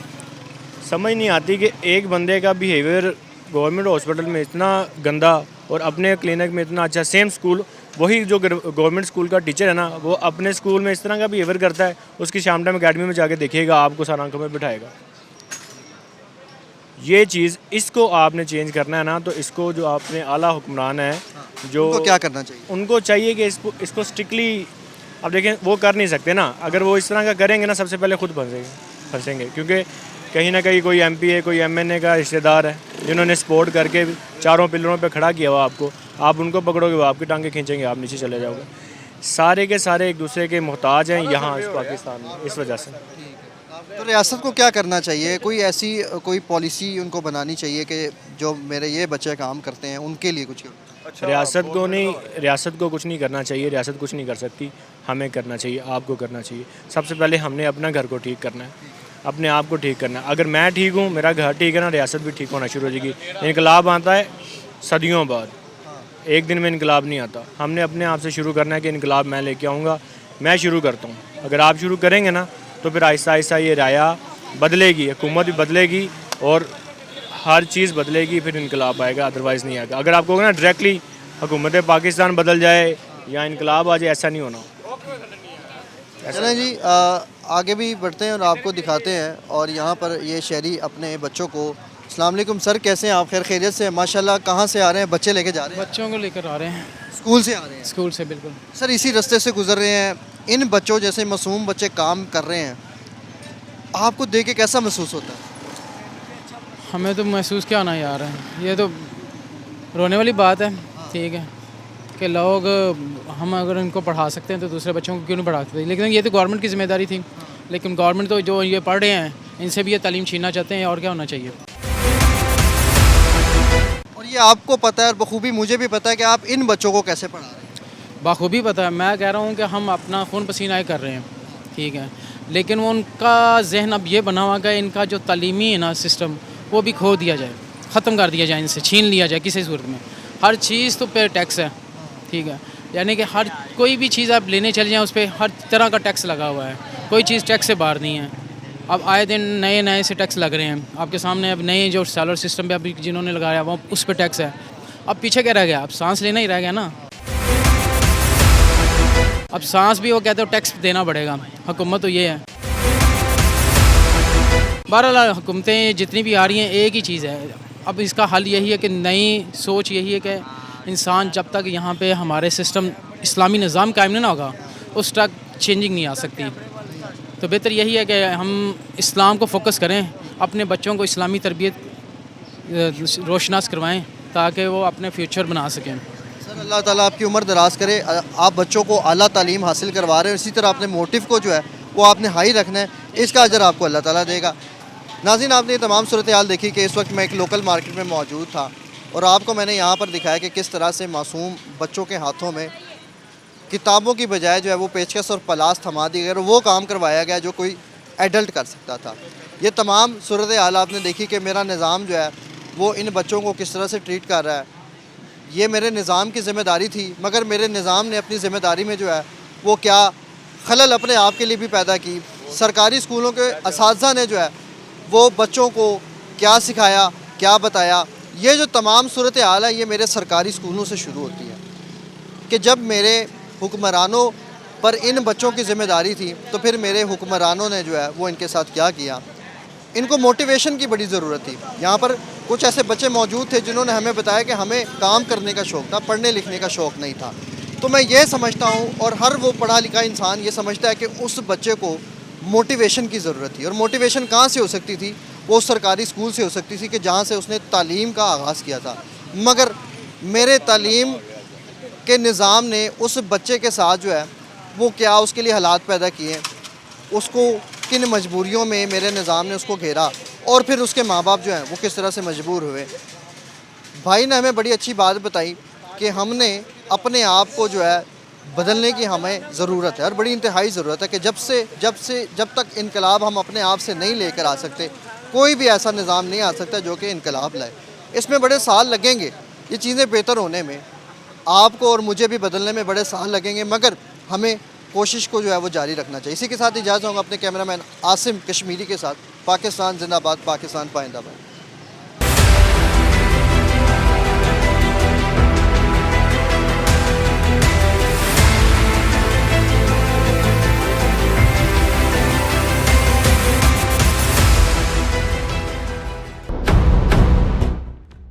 समझ नहीं आती कि एक बंदे का बिहेवियर गवर्नमेंट हॉस्पिटल में इतना गंदा और अपने क्लिनिक में इतना अच्छा। सेम स्कूल, वही जो गवर्नमेंट स्कूल का टीचर है ना, वो अपने स्कूल में इस तरह का बिहेवियर करता है, उसकी शाम टाइम अकेडमी में जाके देखिएगा, आपको सारा आंखों में बिठाएगा। ये चीज़, इसको आपने चेंज करना है ना, तो इसको जो आपने आला हुक्मरान है, जो उनको क्या करना चाहिए? उनको चाहिए कि इसको स्ट्रिक्टली, अब देखें वो कर नहीं सकते ना, अगर वो इस तरह का करेंगे ना, सबसे पहले खुद फंसेंगे, क्योंकि कहीं ना कहीं कोई MP है, कोई MNA का रिश्तेदार है, जिन्होंने सपोर्ट करके 4 पिलरों पे खड़ा किया हुआ आपको, आप उनको पकड़ोगे, वो आपकी टांगे खींचेंगे, आप नीचे चले जाओगे। सारे के सारे एक दूसरे के मोहताज हैं यहाँ इस पाकिस्तान में, इस वजह से। तो रियासत को क्या करना चाहिए? कोई पॉलिसी उनको बनानी चाहिए कि जो मेरे ये बच्चे काम करते हैं उनके लिए कुछ करो। रियासत को कुछ नहीं करना चाहिए, रियासत कुछ नहीं कर सकती, हमें करना चाहिए, आपको करना चाहिए। सबसे पहले हमने अपना घर को ठीक करना है, अपने आप को ठीक करना है। अगर मैं ठीक हूँ, मेरा घर ठीक है ना, रियासत भी ठीक होना शुरू हो जाएगी। इनकलाब आता है सदियों बाद, एक दिन में इनकलाब नहीं आता। हमने अपने आप से शुरू करना है कि इनकलाब मैं लेके आऊँगा, मैं शुरू करता हूँ। अगर आप शुरू करेंगे ना, तो फिर आहिस्ता आहिस्ता ये राया बदलेगी, हुकूमत भी बदलेगी और हर चीज़ बदलेगी, फिर इनकलाब आएगा, अदरवाइज़ नहीं आएगा। अगर आपको ना डायरेक्टली हुकूमत पाकिस्तान बदल जाए या इनकलाब आ जाए, ऐसा नहीं होना। चलें जी, आगे भी बढ़ते हैं और आपको दिखाते हैं। और यहाँ पर ये शहरी अपने बच्चों को, अस्सलाम वालेकुम सर, कैसे हैं आप? खैरियत से? माशाल्लाह। कहाँ से आ रहे हैं? बच्चे लेके जा रहे हैं? बच्चों को लेकर आ रहे हैं, स्कूल से आ रहे हैं? स्कूल से, बिल्कुल सर इसी रास्ते से गुजर रहे हैं, इन बच्चों जैसे मासूम बच्चे काम कर रहे हैं, आपको देख के कैसा महसूस होता है? हमें तो महसूस क्या होना यार, ये तो रोने वाली बात है। ठीक है कि लोग, हम अगर इनको पढ़ा सकते हैं तो दूसरे बच्चों को क्यों नहीं पढ़ाते? लेकिन ये तो गवर्नमेंट की जिम्मेदारी थी, लेकिन गवर्नमेंट तो जो ये पढ़ रहे हैं इनसे भी ये तालीम छीनना चाहते हैं, और क्या होना चाहिए। और ये आपको पता है और बखूबी मुझे भी पता है कि आप इन बच्चों को कैसे पढ़ा रहे हैं। बाखूबी पता है, मैं कह रहा हूँ कि हम अपना खून पसीना कर रहे हैं, ठीक है, लेकिन वो उनका जहन अब ये बना हुआ कि इनका जो तालीमी है ना सिस्टम, वो भी खो दिया जाए, ख़त्म कर दिया जाए, इनसे छीन लिया जाए किसी सूरत में। हर चीज़ तो पे टैक्स है, ठीक है, यानी कि हर कोई भी चीज़ आप लेने चले जाएँ उस पर हर तरह का टैक्स लगा हुआ है, कोई चीज़ टैक्स से बाहर नहीं है। अब आए दिन नए नए से टैक्स लग रहे हैं आपके सामने। अब नए जो सैलरी सिस्टम पे अभी जिन्होंने लगाया वो उस पर टैक्स है। अब पीछे क्या रह गया, अब सांस लेना ही रह गया ना। अब सांस भी वो कहते हो टैक्स देना पड़ेगा, हुकूमत तो ये है। बहरहाल हुकूमतें जितनी भी आ रही हैं एक ही चीज़ है, अब इसका हल यही है कि नई सोच यही है कि इंसान जब तक यहाँ पे हमारे सिस्टम इस्लामी निज़ाम कायम नहीं ना होगा उस तक चेंजिंग नहीं आ सकती। तो बेहतर यही है कि हम इस्लाम को फोकस करें, अपने बच्चों को इस्लामी तरबियत रोशनास करवाएं ताकि वो अपने फ्यूचर बना सकें। सर अल्लाह ताला आपकी उम्र दराज करे। आप बच्चों को आला तालीम हासिल करवा रहे हैं, इसी तरह अपने मोटिव को जो है वो आपने हाई रखना है, इसका अजर आपको अल्लाह ताला देगा। नाज़रीन, आपने ये तमाम सूरत हाल देखी कि इस वक्त मैं एक लोकल मार्केट में मौजूद था और आपको मैंने यहाँ पर दिखाया कि किस तरह से मासूम बच्चों के हाथों में किताबों की बजाय जो है वो पेचकस और पलास थमा दी गई और वो काम करवाया गया जो कोई एडल्ट कर सकता था। ये तमाम सूरत हाल आपने देखी कि मेरा निज़ाम जो है वो इन बच्चों को किस तरह से ट्रीट कर रहा है। ये मेरे निज़ाम की ज़िम्मेदारी थी, मगर मेरे निज़ाम ने अपनी ज़िम्मेदारी में जो है वो क्या खलल अपने आप के लिए भी पैदा की। सरकारी स्कूलों के असातिज़ा ने जो है वो बच्चों को क्या सिखाया, क्या बताया। ये जो तमाम सूरत हाल है ये मेरे सरकारी स्कूलों से शुरू होती है कि जब मेरे हुक्मरानों पर इन बच्चों की ज़िम्मेदारी थी तो फिर मेरे हुक्मरानों ने जो है वो इनके साथ क्या किया। इनको मोटिवेशन की बड़ी ज़रूरत थी। यहाँ पर कुछ ऐसे बच्चे मौजूद थे जिन्होंने हमें बताया कि हमें काम करने का शौक़ था, पढ़ने लिखने का शौक़ नहीं था। तो मैं ये समझता हूँ और हर वो पढ़ा लिखा इंसान ये समझता है कि उस बच्चे को मोटिवेशन की ज़रूरत थी। और मोटिवेशन कहाँ से हो सकती थी? वो सरकारी स्कूल से हो सकती थी कि जहाँ से उसने तालीम का आगाज़ किया था। मगर मेरे तालीम के निज़ाम ने उस बच्चे के साथ जो है वो क्या उसके लिए हालात पैदा किए, उसको किन मजबूरियों में मेरे निज़ाम ने उसको घेरा और फिर उसके माँ बाप जो हैं वो किस तरह से मजबूर हुए। भाई ने हमें बड़ी अच्छी बात बताई कि हमने अपने आप को जो है बदलने की हमें ज़रूरत है और बड़ी इंतहाई ज़रूरत है कि जब तक इनकलाब हम अपने आप से नहीं लेकर आ सकते, कोई भी ऐसा निज़ाम नहीं आ सकता जो कि इनकलाब लाए। इसमें बड़े साल लगेंगे ये चीज़ें बेहतर होने में, आपको और मुझे भी बदलने में बड़े साल लगेंगे, मगर हमें कोशिश को जो है वो जारी रखना चाहिए। इसी के साथ इजाज़त हूँ अपने कैमरामैन आसिम कश्मीरी के साथ। पाकिस्तान जिंदाबाद, पाकिस्तान पाइंदाबाद।